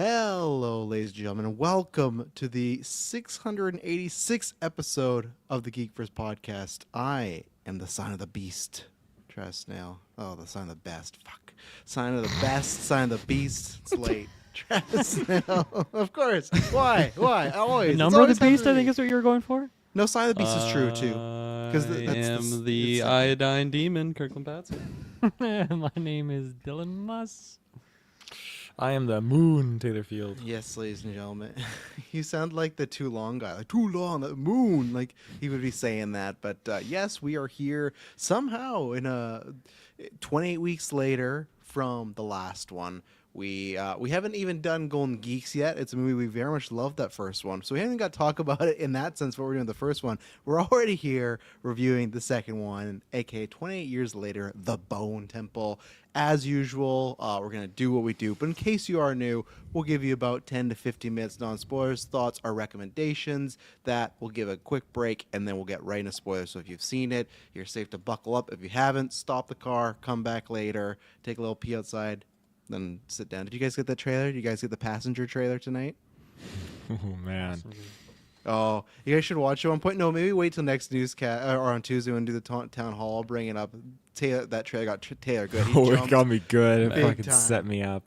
Hello, ladies and gentlemen, and welcome to the 686th episode of the Geekverse podcast. I am the sign of the beast, Travis Snail. Oh, the sign of the best. Fuck. Sign of the best, sign of the beast. It's late. Travis Snail. Of course. Why? Always. The number of the beast, I think, is what you were going for? No, sign of the beast is true, too. I am the iodine demon, Kirkland Patson. My name is Dylan Muss. I am the moon, Taylor Field. Yes, ladies and gentlemen. You sound like the too long guy. Like, too long, the moon. Like, he would be saying that. But yes, we are here somehow in 28 weeks later from the last one. We haven't even done Golden Geeks yet. It's a movie we very much loved, that first one. So we haven't got to talk about it in that sense, what we're doing with the first one. We're already here reviewing the second one, aka 28 years later, The Bone Temple. As usual, we're going to do what we do. But in case you are new, we'll give you about 10 to 15 minutes non-spoilers, thoughts, or recommendations. That we'll give a quick break, and then we'll get right into spoilers. So if you've seen it, you're safe to buckle up. If you haven't, stop the car, come back later, take a little pee outside, then sit down. Did you guys get that trailer? Did you guys get the Passenger trailer tonight? Oh, man. Oh, you guys should watch it at one point. No, maybe wait till next newscast or on Tuesday when we do the town hall. I'll bring it up. Taylor, that trailer got Taylor good. Oh, it got me good. It Big fucking time. set me up.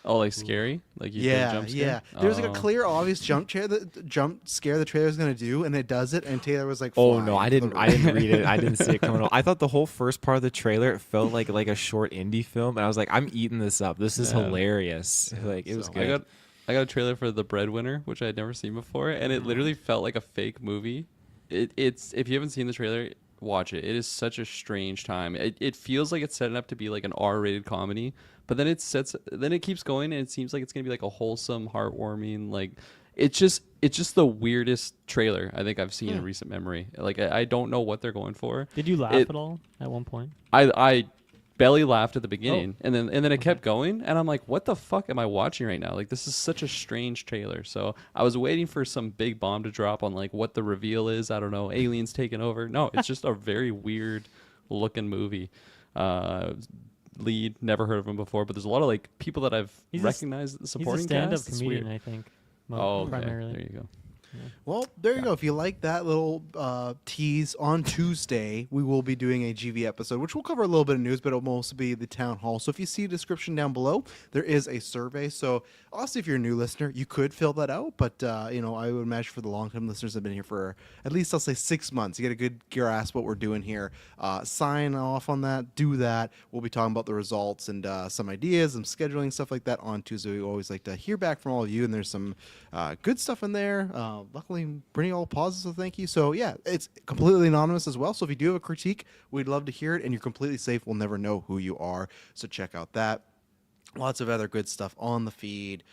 Oh, like scary? Like you get a jump scare? Yeah. There was like a clear, obvious jump scare the trailer was gonna do, and it does it. And Taylor was like, Oh no, I didn't read it. I didn't see it coming. I thought the whole first part of the trailer it felt like a short indie film, and I was like, I'm eating this up. This is hilarious. Like it was good. I got a trailer for The Breadwinner, which I had never seen before, and it literally felt like a fake movie. It's if you haven't seen the trailer, watch it. It is such a strange time. It feels like it's setting up to be like an R-rated comedy, but then it keeps going, and it seems like it's gonna be like a wholesome, heartwarming, like it's just the weirdest trailer I think I've seen in recent memory. Like I don't know what they're going for. Did you laugh at all at one point? I belly laughed at the beginning, and then it kept going, and I'm like, what the fuck am I watching right now? Like, this is such a strange trailer. So I was waiting for some big bomb to drop on like what the reveal is. I don't know, aliens taking over. No, it's just a very weird looking movie. Lead, never heard of him before, but there's a lot of like people that I've recognized the supporting He's a stand-up cast. It's comedian, weird. I think. Okay. Primarily. There you go. Well, there you go. If you like that little tease, on Tuesday, we will be doing a GV episode, which will cover a little bit of news, but it'll mostly be the town hall. So if you see a description down below, there is a survey. So honestly, if you're a new listener, you could fill that out. But, I would imagine for the long-term listeners that have been here for at least, I'll say 6 months, you get a good grasp what we're doing here. Sign off on that. Do that. We'll be talking about the results and some ideas and scheduling, stuff like that on Tuesday. We always like to hear back from all of you, and there's some good stuff in there. Luckily, bringing all positive, so thank you. So yeah, it's completely anonymous as well. So if you do have a critique, we'd love to hear it, and you're completely safe. We'll never know who you are. So check out that. Lots of other good stuff on the feed.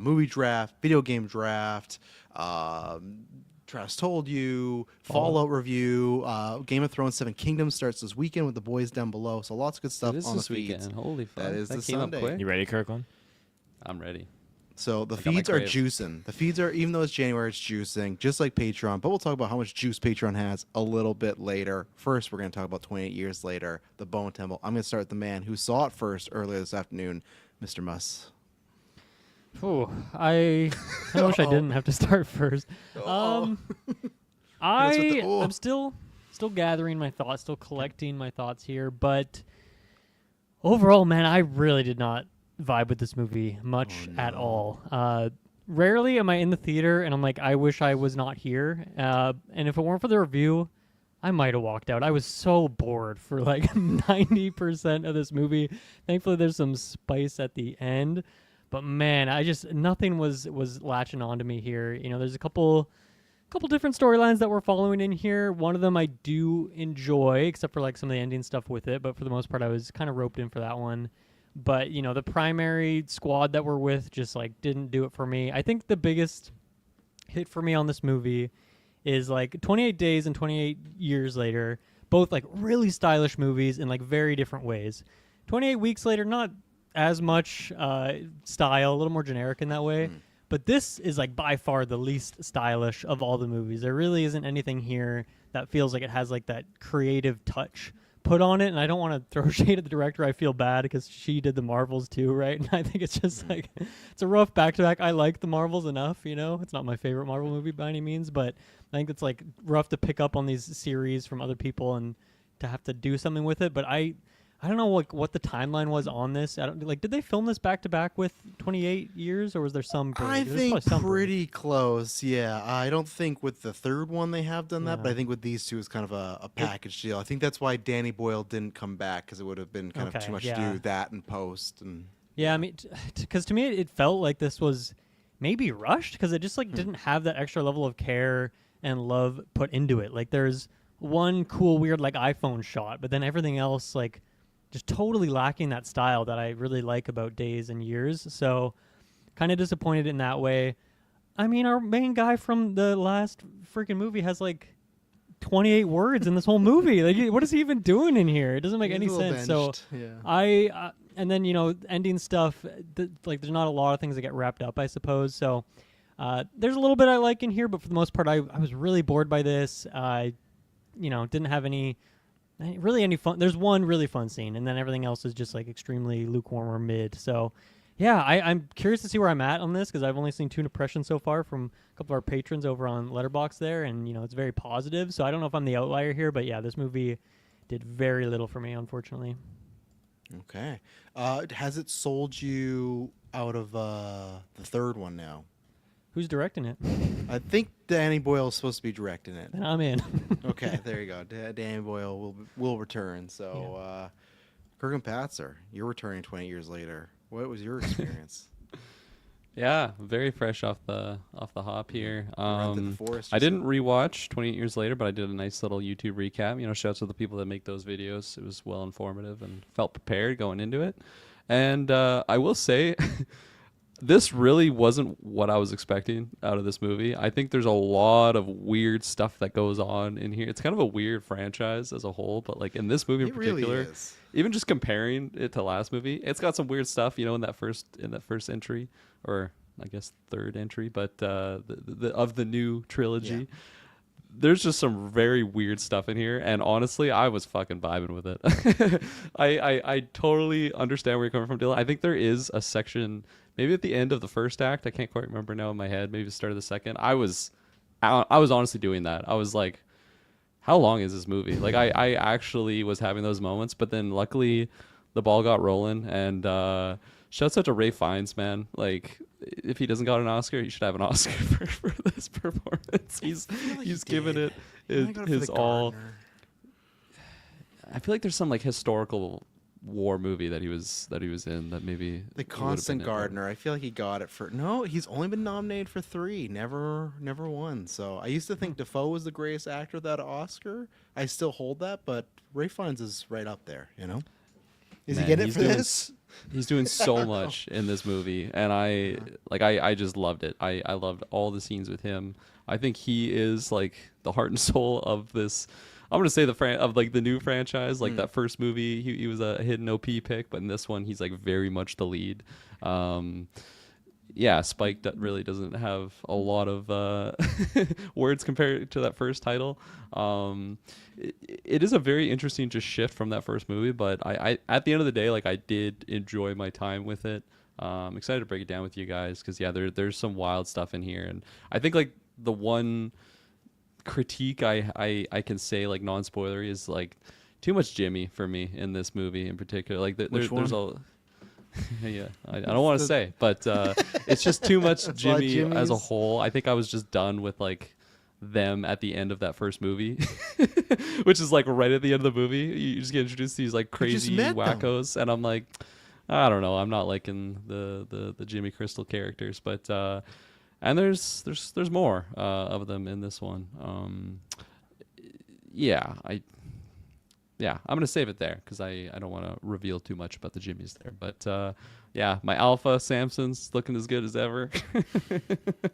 Movie draft, video game draft, Travis Told You, Fallout review, Game of Thrones 7 Kingdoms starts this weekend with the boys down below. So lots of good stuff It is on the this feeds. weekend. Holy fuck. That is that the came Sunday. up quick. You ready, Kirkland? I'm ready. So the I got my feeds are crave. juicing. The feeds are, even though it's January, it's juicing, just like Patreon. But we'll talk about how much juice Patreon has a little bit later. First, we're going to talk about 28 years later, The Bone Temple. I'm going to start with the man who saw it first earlier this afternoon, Mr. Muss. Oh, I wish I didn't have to start first. I'm still gathering my thoughts, still collecting my thoughts here, but overall, man, I really did not vibe with this movie much at all. Rarely am I in the theater and I'm like, I wish I was not here. And if it weren't for the review, I might have walked out. I was so bored for like 90% of this movie. Thankfully, there's some spice at the end. But man, nothing was latching on to me here. You know, there's a couple different storylines that we're following in here. One of them I do enjoy, except for like some of the ending stuff with it. But for the most part, I was kind of roped in for that one. But, you know, the primary squad that we're with just like didn't do it for me. I think the biggest hit for me on this movie is like 28 Days and 28 Years Later, both like really stylish movies in like very different ways. 28 Weeks Later, not as much style, a little more generic in that way. But this is like by far the least stylish of all the movies. There really isn't anything here that feels like it has like that creative touch put on it, and I don't want to throw shade at the director. I feel bad because she did the Marvels too, right? And I think it's just like it's a rough back-to-back. I like the Marvels enough, it's not my favorite Marvel movie by any means, but I think it's like rough to pick up on these series from other people and to have to do something with it. But I don't know what the timeline was on this. I don't did they film this back to back with 28 years, or was there some break? I There's think probably some break. pretty close. Yeah, I don't think with the third one they have done that, but I Yeah. think with these two it's kind of a package deal. I think that's why Danny Boyle didn't come back because it would have been kind of Okay, too much yeah. to do that in post. And Yeah, I mean, because to me it felt like this was maybe rushed because it just Hmm. didn't have that extra level of care and love put into it. Like there's one cool weird iPhone shot, but then everything else just totally lacking that style that I really like about Days and Years. So kind of disappointed in that way. I mean, our main guy from the last freaking movie has 28 words in this whole movie. What is he even doing in here? It doesn't make He's any a little sense. So benched, yeah. and then ending stuff. There's not a lot of things that get wrapped up, I suppose. So there's a little bit I like in here, but for the most part, I was really bored by this. Didn't have any fun. There's one really fun scene, and then everything else is just extremely lukewarm or mid. So yeah, I'm curious to see where I'm at on this because I've only seen 2 impressions so far from a couple of our patrons over on Letterboxd there, and it's very positive. So I don't know if I'm the outlier here, but yeah, this movie did very little for me, unfortunately. Okay. Has it sold you out of the third one now? Who's directing it? I think Danny Boyle is supposed to be directing it. Then I'm in. Okay, there you go. Danny Boyle will return. So, Kurgan Patzer, you're returning 20 years later. What was your experience? Yeah, very fresh off the hop here. Ran through the forest, I you didn't rewatch 28 Years Later, but I did a nice little YouTube recap. Shouts to the people that make those videos. It was well informative and felt prepared going into it. And I will say, this really wasn't what I was expecting out of this movie. I think there's a lot of weird stuff that goes on in here. It's kind of a weird franchise as a whole, but in this movie in It really particular, is. even just comparing it to last movie, it's got some weird stuff, in that first entry, or I guess third entry, but of the new trilogy. Yeah. There's just some very weird stuff in here, and honestly, I was fucking vibing with it. I totally understand where you're coming from, Dylan. I think there is a section, maybe at the end of the first act. I can't quite remember now in my head. Maybe the start of the second. I was honestly doing that. I was like, how long is this movie? I actually was having those moments, but then luckily the ball got rolling, and shouts out to Ray Fiennes, man. If he doesn't got an Oscar, he should have an Oscar for this performance. He's given it his all. Gardner. I feel like there's some historical war movie that he was in that maybe The it would've Constant been it, but- Gardener. I feel like he got it for no. He's only been nominated for 3, never won. So I used to think Defoe was the greatest actor without an Oscar. I still hold that, but Ray Fiennes is right up there. Is he Man, getting it he's for doing this? He's doing so much in this movie, and I just loved it. I loved all the scenes with him. I think he is the heart and soul of this. I'm gonna say the new franchise. That first movie, he was a hidden OP pick, but in this one, he's very much the lead. Yeah, Spike that really doesn't have a lot of words compared to that first title. It is a very interesting just shift from that first movie, but I at the end of the day, I did enjoy my time with it. I'm excited to break it down with you guys because there's some wild stuff in here, and I think the one critique I can say non-spoilery is too much Jimmy for me in this movie in particular. Which There's one? yeah, I don't want to say, but it's just too much Jimmy as a Jimmys. whole. I think I was just done with them at the end of that first movie, which is right at the end of the movie. You just get introduced to these crazy met them. wackos, and I'm like, I don't know. I'm not liking the Jimmy Crystal characters, but and there's more of them in this one. Yeah, I'm gonna save it there because I don't want to reveal too much about the Jimmys there. But yeah, my Alpha Samson's looking as good as ever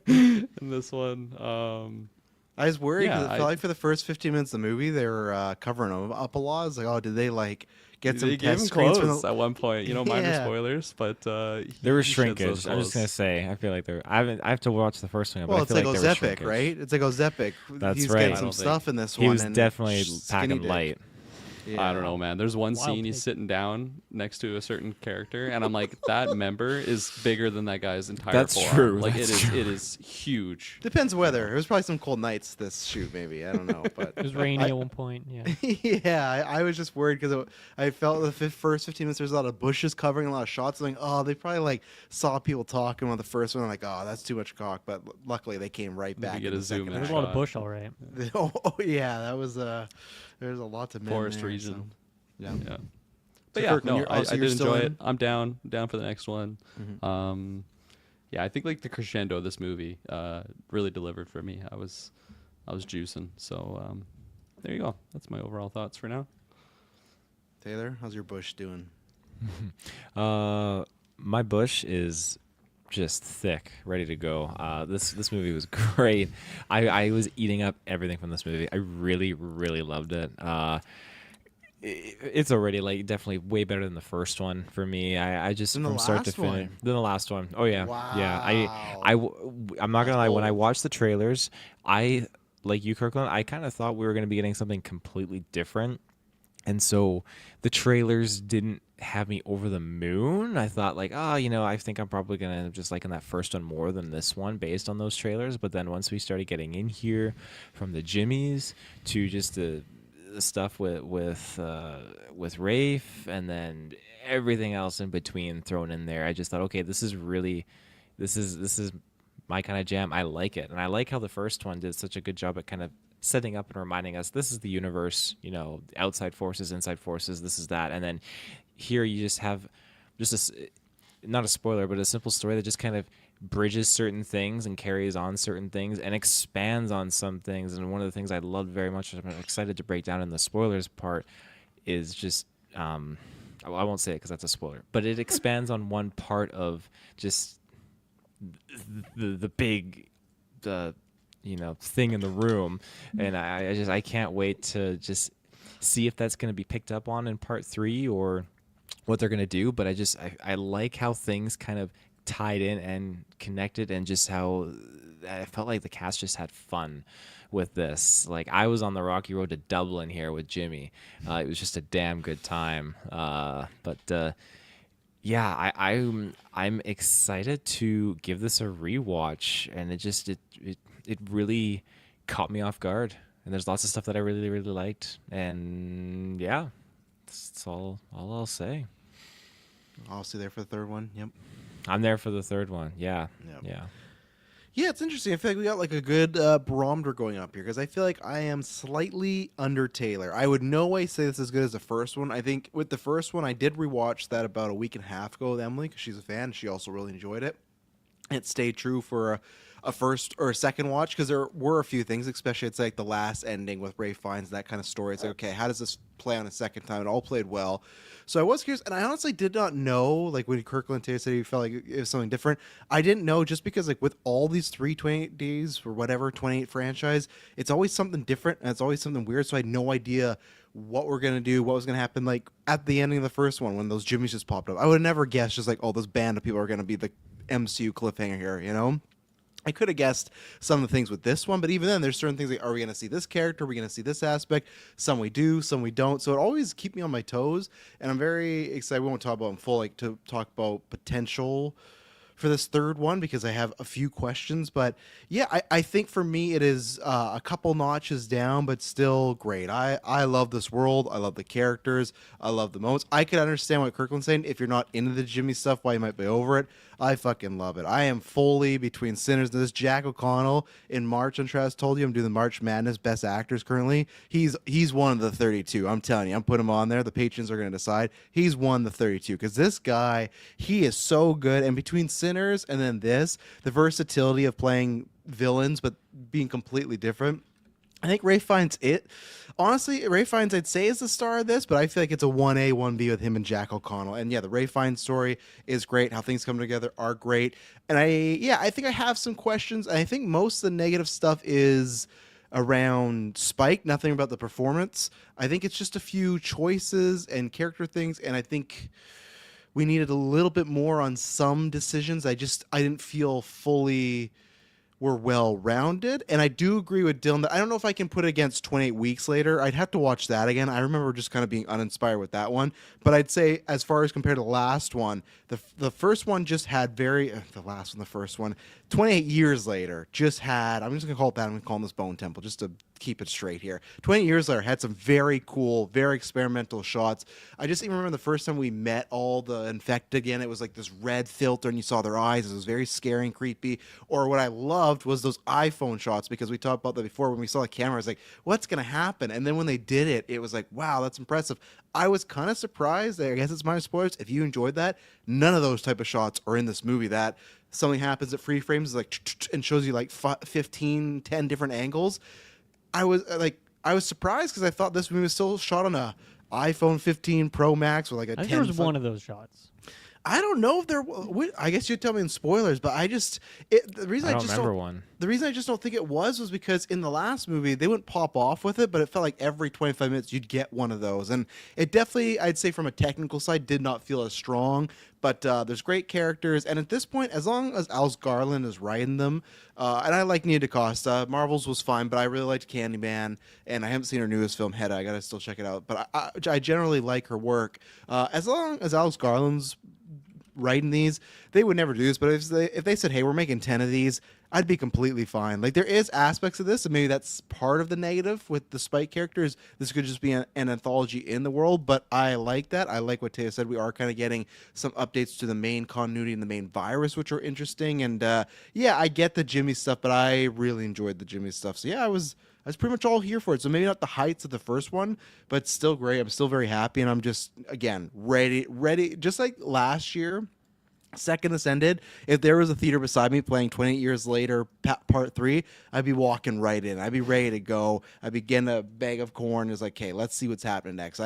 in this one. I was worried because Yeah, I felt like for the first 15 minutes of the movie, they were covering them up a lot. I was like, oh, did they get some They gave test him screens from clothes the... at one point, minor Yeah. spoilers, but There was he sheds those shrinkage. I'm just clothes. gonna say. I feel like there. I have to watch the first one. Well, but it's I feel like there was Ozepic, shrinkage. right? It's like Ozepic. That's He's right. getting I some don't stuff think- in this He one. was and definitely skinny packing dick. light. I don't know, man. There's one Wild scene he's take. sitting down next to a certain character, and I'm like, that member is bigger than that guy's entire That's forearm. true, Like that's it is huge. Depends weather. It was probably some cold nights this shoot, maybe. I don't know, but It was rainy at one point. Yeah. yeah, I was just worried because I felt the first 15 minutes there's a lot of bushes covering a lot of shots. I'm like, oh, they probably like saw people talking on the first one. I'm like, oh, that's too much cock. But luckily they came right Maybe back. get in a the zoom second in There's half. a lot of shot. bush, all right. Oh yeah, that was there's a lot to men Forest there, region. so, yeah. Yeah. So But yeah, Kirk, when no, you're- I so did you're still enjoy it. in? I'm down for the next one. Mhm. Yeah, I think like the crescendo of this movie really delivered for me. I was juicing. So there you go. That's my overall thoughts for now. Taylor, how's your bush doing? My bush is just thick, ready to go. This movie was great. I was eating up everything from this movie. I really loved it. It's already like definitely way better than the first one for me. I just Than the from start to last finish one? than the last one. Oh yeah, yeah. Wow. I'm not That's gonna lie. When I bold. watched the trailers, I like you, Kirkland. I kind of thought we were gonna be getting something completely different. And so the trailers didn't have me over the moon. I thought like, I think I'm probably going to end up just liking that first one more than this one based on those trailers. But then once we started getting in here from the Jimmies to just the stuff with Rafe and then everything else in between thrown in there, I just thought, okay, this is my kind of jam. I like it. And I like how the first one did such a good job at kind of setting up and reminding us this is the universe, outside forces, inside forces, this is that. And then here you just have just not a spoiler, but a simple story that just kind of bridges certain things and carries on certain things and expands on some things. And one of the things I loved very much, I'm excited to break down in the spoilers part, is just I won't say it because that's a spoiler, but it expands on one part of just the big thing in the room, and I can't wait to just see if that's going to be picked up on in part 3 or what they're going to do. But I like how things kind of tied in and connected, and just how I felt like the cast just had fun with this. Like I was on the rocky road to Dublin here with Jimmy. It was just a damn good time. Yeah, I'm excited to give this a rewatch, and it really caught me off guard. And there's lots of stuff that I really liked, and yeah, that's all I'll say. I'll see there for the third one. Yep. I'm there for the third one. Yeah, Yep. yeah. Yeah, it's interesting. I feel like we got like a good barometer going up here because I feel like I am slightly under Taylor. I would no way say this is as good as the first one. I think with the first one, I did rewatch that about a week and a half ago with Emily because she's a fan. She also really enjoyed it. It stayed true for a first or a second watch because there were a few things, especially it's like the last ending with Ray Fiennes, that kind of story. It's like, okay, how does this play on a second time? It all played well. So I was curious, and I honestly did not know, like when Kirkland Taylor said he felt like it was something different, I didn't know just because like with all these 328 days or whatever, 28 franchise, it's always something different and it's always something weird. So I had no idea what we're going to do, what was going to happen like at the ending of the first one when those Jimmies just popped up. I would have never guessed just like, oh, this band of people are going to be the MCU cliffhanger here, you know? I could have guessed some of the things with this one, but even then, there's certain things like, are we going to see this character? Are we going to see this aspect? Some we do, some we don't. So it always keep me on my toes, and I'm very excited. We won't talk about it in full, like to talk about potential for this third one because I have a few questions. But yeah, I think for me it is a couple notches down, but still great. I love this world. I love the characters. I love the moments. I could understand what Kirkland's saying. If you're not into the Jimmy stuff, why you might be over it. I fucking love it. I am fully between Sinners and this. Jack O'Connell in March on Travis told you I'm doing the March Madness Best Actors currently. He's one of the 32. I'm telling you, I'm putting him on there. The patrons are going to decide. He's one of the 32 because this guy, he is so good. And between Sinners and then this, the versatility of playing villains but being completely different. I think Ray Fiennes it. Honestly, Ray Fiennes I'd say is the star of this, but I feel like it's a 1A, 1B with him and Jack O'Connell. And yeah, the Ray Fiennes story is great. How things come together are great. And I think I have some questions. And I think most of the negative stuff is around Spike, nothing about the performance. I think it's just a few choices and character things, and I think we needed a little bit more on some decisions. I didn't feel fully were well rounded. And I do agree with Dylan that I don't know if I can put it against 28 Weeks Later. I'd have to watch that again. I remember just kind of being uninspired with that one. But I'd say, as far as compared to the last one, the first one just had the first one, 28 Years Later just had, I'm just going to call it that. I'm going to call this Bone Temple just to keep it straight here. 28 Years Later had some very cool, very experimental shots. I just even remember the first time we met all the infected again, it was like this red filter and you saw their eyes. It was very scary and creepy. Or what I loved was those iPhone shots, because we talked about that before. When we saw the camera, I was like, what's going to happen? And then when they did it, it was like, wow, that's impressive. I was kind of surprised. I guess it's minor spoilers. If you enjoyed that, none of those type of shots are in this movie. That something happens at free frames like and shows you like 10 different angles. I was surprised because I thought this movie was still shot on a iPhone 15 Pro Max with like a I think 10. there was one of those shots. I don't know if there. I guess you'd tell me in spoilers, but the reason I I don't just remember don't, one. The reason I just don't think it was because in the last movie they wouldn't pop off with it, but it felt like every 25 minutes you'd get one of those, and it definitely, I'd say from a technical side, did not feel as strong. But there's great characters, and at this point, as long as Alice Garland is writing them, and I like Nia DaCosta, Marvel's was fine, but I really liked Candyman, and I haven't seen her newest film, Hedda. I gotta still check it out, but I generally like her work. As long as Alice Garland's writing these, they would never do this, but if they said, hey, we're making 10 of these, I'd be completely fine. Like, there is aspects of this, and maybe that's part of the negative with the Spike characters. This could just be an anthology in the world, but I like that. I like what Taya said. We are kind of getting some updates to the main continuity and the main virus, which are interesting. And yeah, I get the Jimmy stuff, but I really enjoyed the Jimmy stuff. So yeah, I was pretty much all here for it. So maybe not the heights of the first one, but still great. I'm still very happy, and I'm just, again, ready. Just like last year, Second Ascended, if there was a theater beside me playing 28 Years Later Part 3, I'd be walking right in. I'd be ready to go. I'd be getting a bag of corn. It's like, okay, let's see what's happening next.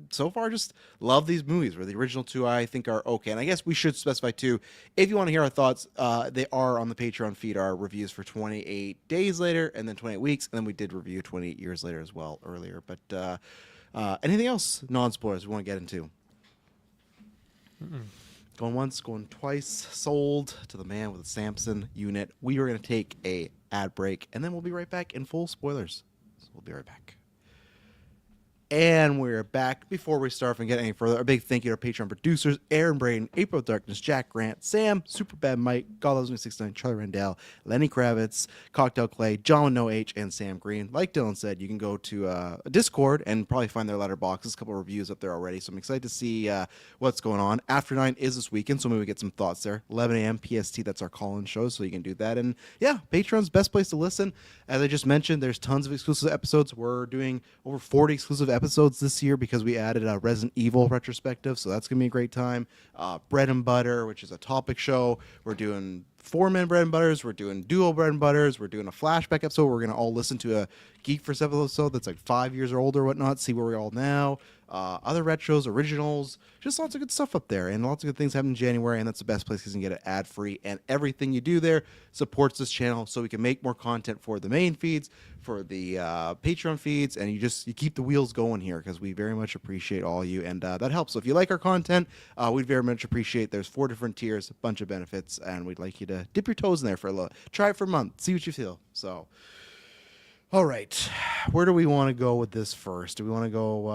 So far just love these movies, where the original two I think are okay. And I guess we should specify too, if you want to hear our thoughts, they are on the Patreon feed, our reviews for 28 Days Later and then 28 Weeks. And then we did review 28 Years Later as well earlier. But anything else, non-spoilers we want to get into? Going once, going twice, sold to the man with the Samson unit. We are going to take a ad break, and then we'll be right back in full spoilers. So we'll be right back. And we're back. Before we start and get any further, a big thank you to our Patreon producers, Aaron Braden, April Darkness, Jack Grant, Sam, Superbad Mike, God Loves Me 69, Charlie Rendell, Lenny Kravitz, Cocktail Clay, John with No H, and Sam Green. Like Dylan said, you can go to Discord and probably find their letterboxes. A couple of reviews up there already, so I'm excited to see what's going on. After 9 is this weekend, so maybe we get some thoughts there. 11 a.m. PST, that's our call-in show, so you can do that. And yeah, Patreon's best place to listen. As I just mentioned, there's tons of exclusive episodes. We're doing over 40 exclusive episodes this year because we added a Resident Evil retrospective, so that's gonna be a great time. Bread and Butter, which is a topic show. We're doing 4-man Bread and Butters. We're doing duo Bread and Butters. We're doing a flashback episode. We're gonna all listen to a Geek for 7 episode that's like 5 years or older or whatnot, see where we're all now. Other retros, originals, just lots of good stuff up there, and lots of good things happen in January, and that's the best place because you can get it ad-free, and everything you do there supports this channel so we can make more content for the main feeds, for the Patreon feeds, and you keep the wheels going here because we very much appreciate all you, and that helps. So if you like our content, we'd very much appreciate. There's 4 different tiers, a bunch of benefits, and we'd like you to dip your toes in there for a little. Try it for a month, see what you feel. So, all right, where do we want to go with this first? Do we want to go?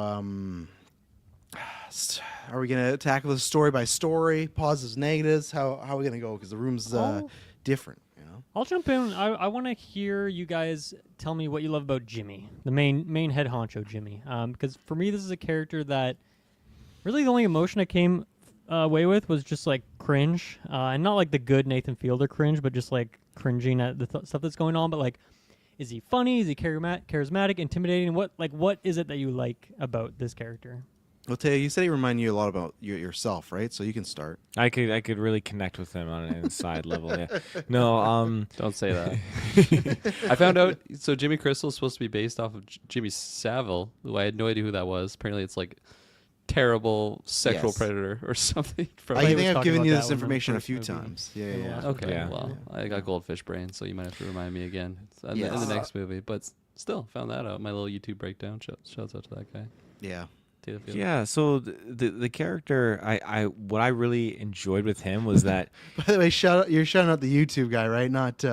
Are we going to tackle this story by story, positives, negatives? How are we going to go? Because the room's different, you know. I'll jump in. I want to hear you guys tell me what you love about Jimmy, the main head honcho, Jimmy. Because for me, this is a character that really the only emotion I came away with was just like cringe, and not like the good Nathan Fielder cringe, but just like cringing at the stuff that's going on. But like, is he funny? Is he charismatic, intimidating? What is it that you like about this character? Well, Taya, you said he reminded you a lot about yourself, right? So you can start. I could really connect with him on an inside level. Yeah. No, Don't say that. I found out, so Jimmy Crystal is supposed to be based off of Jimmy Savile, who I had no idea who that was. Apparently it's like terrible sexual predator or something. From I think was I've talking given about you that this one in the information a first few movie. times. Yeah. Okay, Yeah. well, I got goldfish brain, so you might have to remind me again in Yes. the next movie. But still, found that out. My little YouTube breakdown. Shouts out to that guy. Yeah. Taylor Field. yeah. So the character, what I really enjoyed with him was that By the way, you're shouting out the YouTube guy, right? Not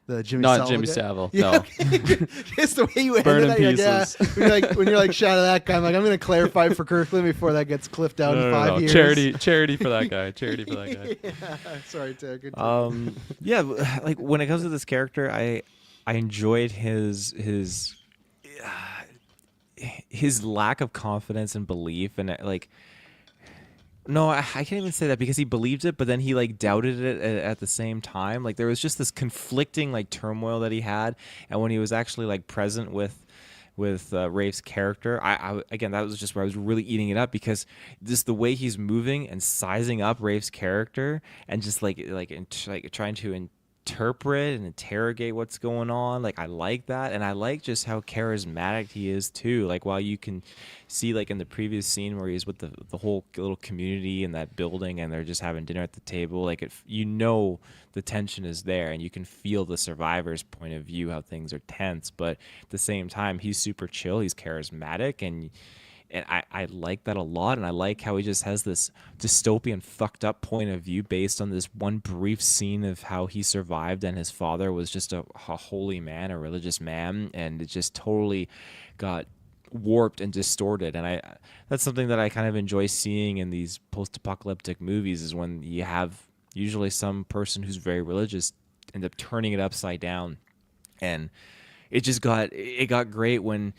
The Jimmy Not Savile Jimmy guy? Savile, Yeah, no. okay. Just the way you Burn ended in that, pieces. when you're like shout at that guy. I'm like, I'm gonna clarify for Kirkland before that gets clipped out in 5 years. Charity for that guy. Charity for that guy. Yeah. Sorry, Ted. Good Yeah, like when it comes to this character, I enjoyed his lack of confidence and belief, and like, no, I can't even say that because he believed it, but then he like doubted it at the same time. Like there was just this conflicting like turmoil that he had, and when he was actually like present with Rafe's character, I again, that was just where I was really eating it up, because just the way he's moving and sizing up Rafe's character and just like trying to interpret and interrogate what's going on. Like I like that, and I like just how charismatic he is too. Like while you can see like in the previous scene where he's with the whole little community in that building and they're just having dinner at the table, like the tension is there and you can feel the survivor's point of view, how things are tense, but at the same time he's super chill, he's charismatic, and I like that a lot. And I like how he just has this dystopian fucked up point of view based on this one brief scene of how he survived and his father was just a holy man, a religious man, and it just totally got warped and distorted. And that's something that I kind of enjoy seeing in these post-apocalyptic movies, is when you have usually some person who's very religious end up turning it upside down. And it got great when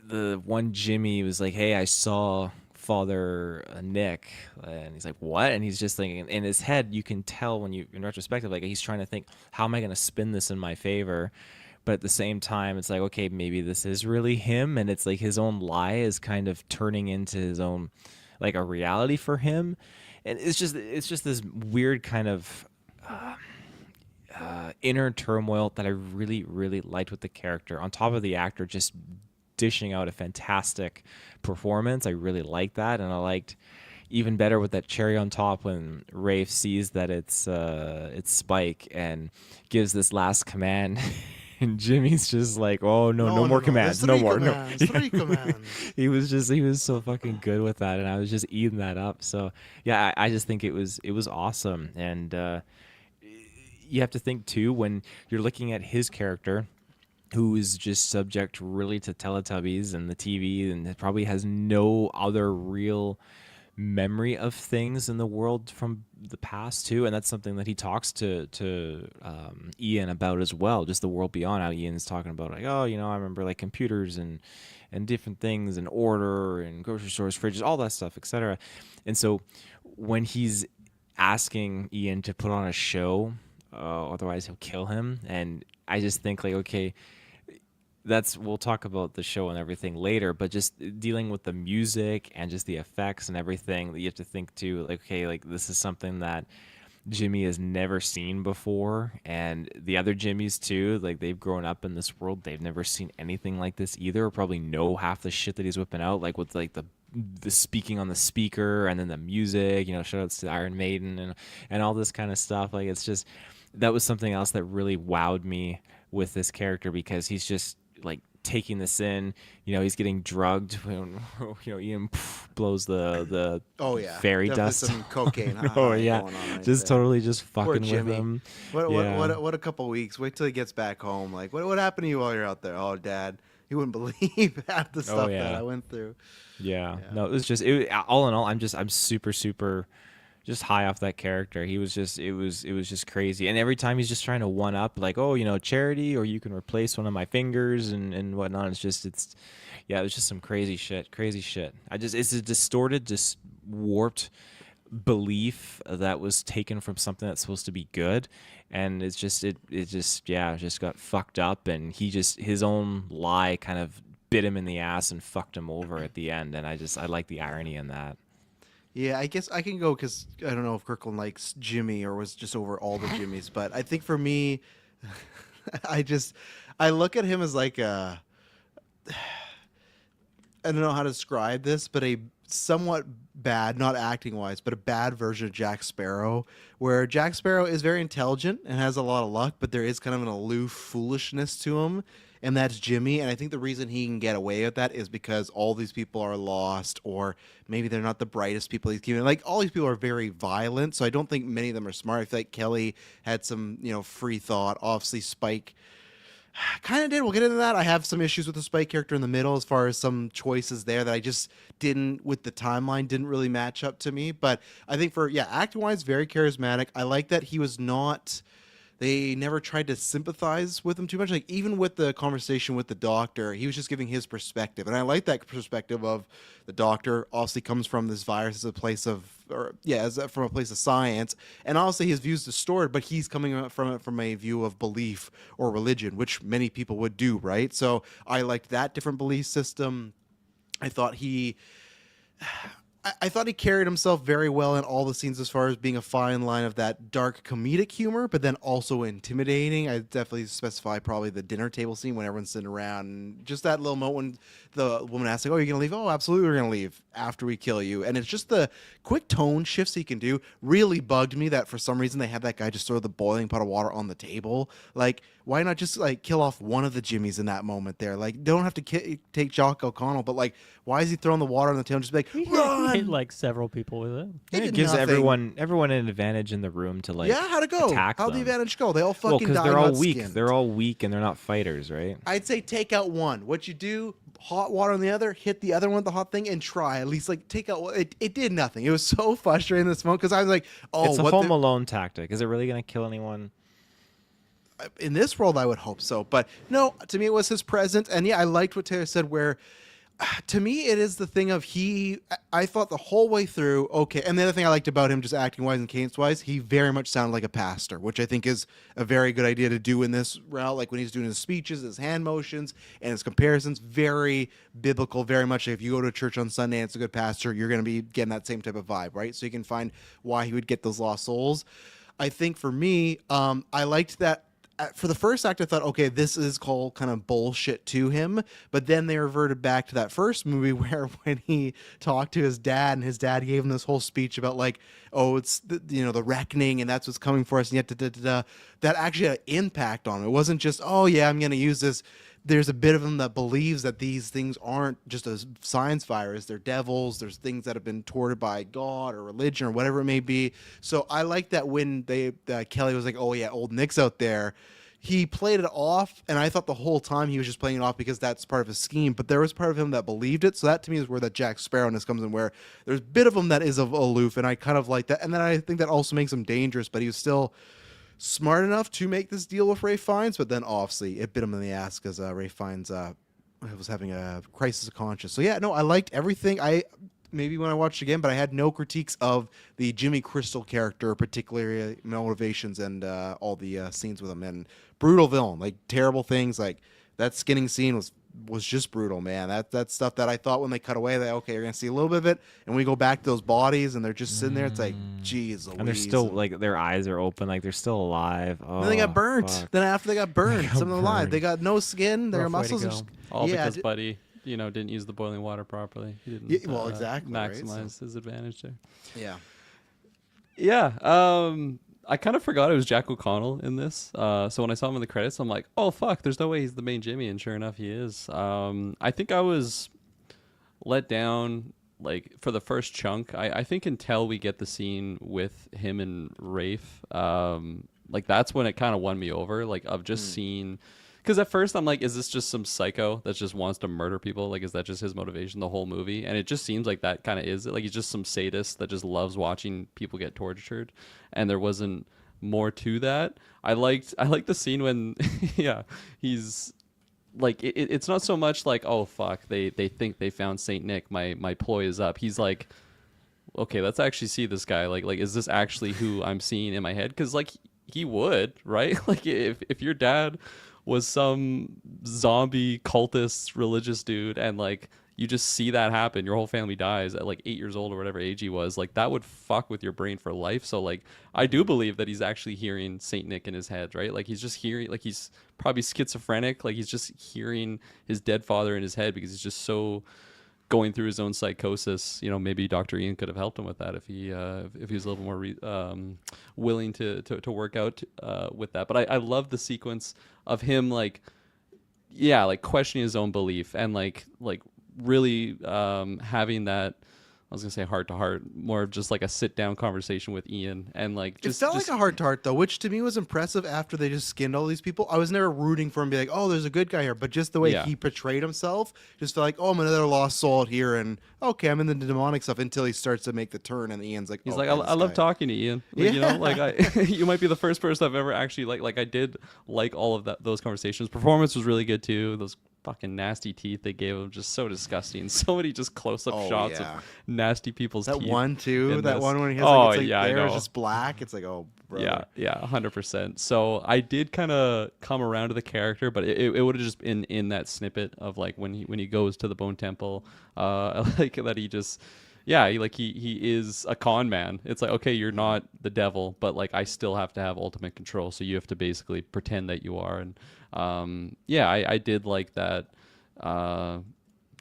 the one Jimmy was like, hey, I saw Father Nick, and he's like, what? And he's just thinking in his head, you can tell when you in retrospective, like he's trying to think, how am I going to spin this in my favor? But at the same time, it's like, okay, maybe this is really him, and it's like his own lie is kind of turning into his own, like a reality for him. And it's just this weird kind of inner turmoil that I really, really liked with the character. On top of the actor just dishing out a fantastic performance, I really liked that, and I liked even better with that cherry on top when Rafe sees that it's Spike and gives this last command. And Jimmy's just like, oh no more commands, no more, commands, no. 3 commands. he was so fucking good with that, and I was just eating that up. So yeah, I just think it was awesome. And you have to think too, when you're looking at his character, who is just subject really to Teletubbies and the TV, and probably has no other real memory of things in the world from the past too. And that's something that he talks to Ian about as well, just the world beyond. How Ian's talking about like, oh, I remember like computers and different things and order and grocery stores, fridges, all that stuff, etc. And so when he's asking Ian to put on a show, otherwise he'll kill him, and I just think like, okay, we'll talk about the show and everything later, but just dealing with the music and just the effects and everything, that you have to think too, like, okay, like this is something that Jimmy has never seen before, and the other Jimmys too, like they've grown up in this world, they've never seen anything like this either, or probably know half the shit that he's whipping out, like with like the speaking on the speaker and then the music, shout outs to Iron Maiden and all this kind of stuff. Like it's just, that was something else that really wowed me with this character, because he's just like taking this in, he's getting drugged when Ian blows the fairy Definitely dust, some cocaine. oh yeah, going on right just there. totally just fucking with Jimmy. him. What a couple weeks. Wait till he gets back home. Like what happened to you while you're out there? Oh, Dad, you wouldn't believe half the stuff that I went through. Yeah. No, it was just all in all, I'm super just high off that character. He was just it was just crazy. And every time he's just trying to one up, like, oh, charity, or you can replace one of my fingers and whatnot. It was just some crazy shit. It's a distorted, just warped belief that was taken from something that's supposed to be good, and it just got fucked up, and his own lie kind of bit him in the ass and fucked him over at the end. And I like the irony in that. Yeah, I guess I can go because I don't know if Kirkland likes Jimmy or was just over all the Jimmys, but I think for me, I look at him as like I don't know how to describe this, but a somewhat bad, not acting wise, but a bad version of Jack Sparrow, where Jack Sparrow is very intelligent and has a lot of luck, but there is kind of an aloof foolishness to him. and that's Jimmy. And I think the reason he can get away with that is because all these people are lost, or maybe they're not the brightest people he's keeping. Like, all these people are very violent, so I don't think many of them are smart. I feel like Kelly had some, free thought. Obviously, Spike kind of did. We'll get into that. I have some issues with the Spike character in the middle as far as some choices there that I just didn't, with the timeline, didn't really match up to me. But I think acting wise, very charismatic. I like that he was not. They never tried to sympathize with him too much. Like, even with the conversation with the doctor, he was just giving his perspective. And I like that perspective of the doctor obviously comes from this virus as a place of, from a place of science. And obviously his views distorted, but he's coming from it from a view of belief or religion, which many people would do, right? So I liked that different belief system. I thought he carried himself very well in all the scenes as far as being a fine line of that dark comedic humor, but then also intimidating. I definitely specify probably the dinner table scene when everyone's sitting around, and just that little moment when the woman asks, like, "Oh, you're going to leave?" "Oh, absolutely, we're going to leave after we kill you." And it's just the quick tone shifts he can do. Really bugged me that for some reason they had that guy just throw the boiling pot of water on the table. Like, why not just kill off one of the Jimmies in that moment there? Like, don't have to take Jock O'Connell, but why is he throwing the water on the table and just be like, run? Hit like several people with it. It gives everyone an advantage in the room to how'd it go? attack How'd the them. advantage go? They all fucking because died. they're all not weak. skinned. They're all weak and they're not fighters, right? I'd say take out one. What you do, hot water on the other, hit the other one with the hot thing, and try at least take out. It did nothing. It was so frustrating this moment because I was like, oh, it's a Home Alone tactic. Is it really going to kill anyone? In this world, I would hope so, but no. To me, it was his presence, and I liked what Taylor said. Where, to me, it is the thing of I thought the whole way through, okay. And the other thing I liked about him, just acting wise and cadence wise, he very much sounded like a pastor, which I think is a very good idea to do in this route. Like when he's doing his speeches, his hand motions, and his comparisons, very biblical. Very much, if you go to a church on Sunday and it's a good pastor, you're going to be getting that same type of vibe, right? So you can find why he would get those lost souls. I think for me, I liked that. For the first act, I thought, okay, this is called kind of bullshit to him. But then they reverted back to that first movie where when he talked to his dad and his dad gave him this whole speech about it's the reckoning and that's what's coming for us. And yet, that actually had an impact on him. It wasn't just, oh yeah, I'm going to use this. There's a bit of him that believes that these things aren't just a science virus. They're devils. There's things that have been tortured by God or religion or whatever it may be. So I like that when Kelly was like, oh yeah, old Nick's out there. He played it off, and I thought the whole time he was just playing it off because that's part of his scheme. But there was part of him that believed it. So that to me is where that Jack Sparrowness comes in, where there's a bit of him that is aloof, and I kind of like that. And then I think that also makes him dangerous, but he was still smart enough to make this deal with Ray Fiennes, but then obviously it bit him in the ass because Ray Fiennes was having a crisis of conscience. So I liked everything. Maybe when I watched again, but I had no critiques of the Jimmy Crystal character, particularly motivations and all the scenes with him. And brutal villain, terrible things, that skinning scene was just brutal, man. That's stuff that I thought when they cut away, that okay, you're gonna see a little bit of it, and we go back to those bodies, and they're just sitting there. It's like, geez, Louise. And they're still their eyes are open, they're still alive. Oh, then they got burnt. fuck. Then after they got burned, some of them alive. burned. They got no skin. Their Rough way to muscles are go. just All yeah, because Buddy, didn't use the boiling water properly. He didn't. exactly, right? Maximize his advantage there. yeah. Yeah. I kind of forgot it was Jack O'Connell in this. So when I saw him in the credits, I'm like, oh fuck, there's no way he's the main Jimmy, and sure enough, he is. I think I was let down for the first chunk. I think until we get the scene with him and Rafe, that's when it kind of won me over. Of just seeing. Because at first I'm like, is this just some psycho that just wants to murder people? Is that just his motivation the whole movie? And it just seems like that kind of is it. He's just some sadist that just loves watching people get tortured. And there wasn't more to that. I liked the scene when, he's it's not so much oh fuck, they think they found Saint Nick. My ploy is up. He's like, okay, let's actually see this guy. Is this actually who I'm seeing in my head? Because he would, right? If your dad was some zombie cultist religious dude and you just see that happen, your whole family dies at 8 years old or whatever age he was, that would fuck with your brain for life. So I do believe that he's actually hearing Saint Nick in his head, right? He's just hearing, he's probably schizophrenic, he's just hearing his dead father in his head because he's just so going through his own psychosis. Maybe Dr. Ian could have helped him with that if he was a little more willing to work out with that. But I love the sequence of him yeah, like questioning his own belief and like really having that, I was gonna say heart to heart, more of just like a sit down conversation with Ian, and like just it felt like a heart to heart though, which to me was impressive. After they just skinned all these people, I was never rooting for him to be like, oh, there's a good guy here, but just the way Yeah. he portrayed himself, just felt like, oh, I'm another lost soul out here, and okay, I'm in the demonic stuff until he starts to make the turn, and Ian's like, he's oh, like, okay, I love guy. talking to Ian. Like, you know, Yeah. like you might be the first person I've ever actually like I did like all of those conversations. Performance was really good too. Those fucking nasty teeth they gave him, just so disgusting. So many just close up Oh, shots yeah. of nasty people's That teeth. one too, in that this. one when he has Oh, like, it's like yeah, I there is know. just black. It's like, oh, bro. Yeah, 100%. So I did kind of come around to the character, but it would have just been in that snippet of like when he goes to the Bone Temple, like that he just, yeah, he is a con man. It's like, okay, you're not the devil, but like I still have to have ultimate control, so you have to basically pretend that you are. And yeah, I did like that.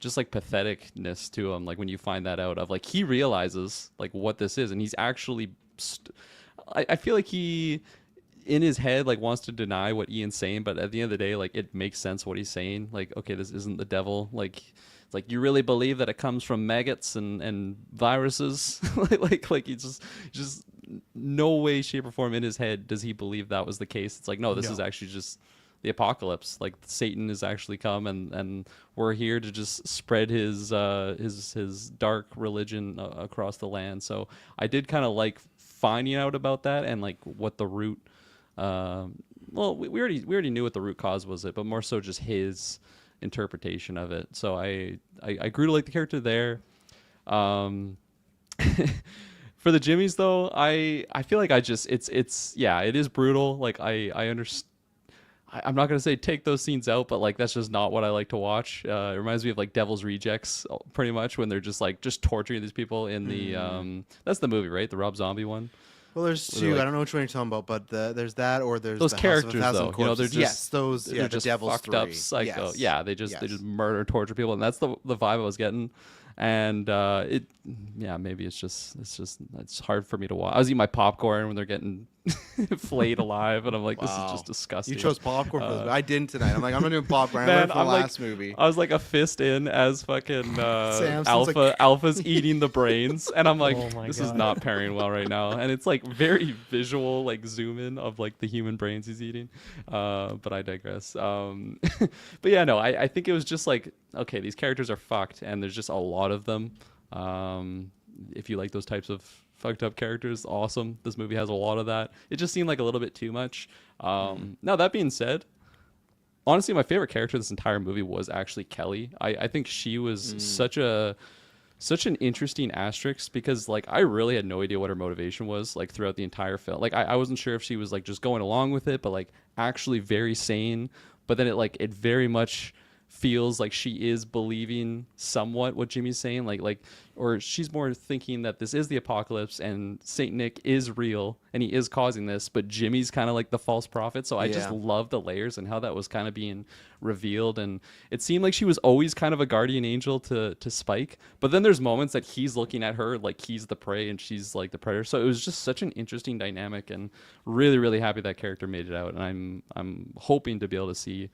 Just like patheticness to him, like when you find that out of like he realizes like what this is, and he's actually I feel like he in his head like wants to deny what Ian's saying, but at the end of the day, like it makes sense what he's saying. Like, okay, this isn't the devil. Like, it's like, you really believe that it comes from maggots and viruses? like he's just no way, shape, or form in his head does he believe that was the case. It's like, no, this is actually just the apocalypse. Like Satan has actually come, and we're here to just spread his dark religion across the land. So I did kind of like finding out about that and like what the root. Well, we already knew what the root cause was, but more so just his interpretation of it. So I grew to like the character there. For the Jimmies though, I feel like it's yeah, it is brutal. Like I understand. I'm not gonna say take those scenes out, but like that's just not what I like to watch. It reminds me of like Devil's Rejects, pretty much, when they're just torturing these people in the that's the movie, right? The Rob Zombie one. Well, there's Where two. they're, like- I don't know which one you're talking about, but there's that, or there's Those the House of a characters Thousand though, you know, they're Corpses. just yes, those they're yeah, the just Devil's fucked 3. up psycho. Yes. Yeah, they just murder, torture people, and that's the vibe I was getting. And maybe it's hard for me to watch. I was eating my popcorn when they're getting flayed alive, and I'm like, this is Wow. just disgusting. You chose popcorn for this. I didn't tonight. I'm like, I'm gonna do popcorn. I Man, learned from I'm the like- last movie. I was like a fist in as fucking Samson's Alpha's eating the brains, and I'm like, Oh my this is God. not pairing well right now. And it's like very visual, like zoom in of like the human brains he's eating. But I digress. But yeah, no, I think it was just like, okay, these characters are fucked, and there's just a lot of them. If you like those types of fucked up characters, awesome. This movie has a lot of that. It just seemed like a little bit too much. Now that being said, honestly, my favorite character this entire movie was actually Kelly. I think she was such an interesting asterisk, because like I really had no idea what her motivation was like throughout the entire film. Like I wasn't sure if she was like just going along with it, but like actually very sane. But then it very much feels like she is believing somewhat what Jimmy's saying, or she's more thinking that this is the apocalypse and Saint Nick is real and he is causing this, but Jimmy's kind of like the false prophet. So I just Yeah. love the layers and how that was kind of being revealed, and it seemed like she was always kind of a guardian angel to Spike, but then there's moments that he's looking at her like he's the prey and she's like the predator. So it was just such an interesting dynamic, and really happy that character made it out, and I'm hoping to be able to see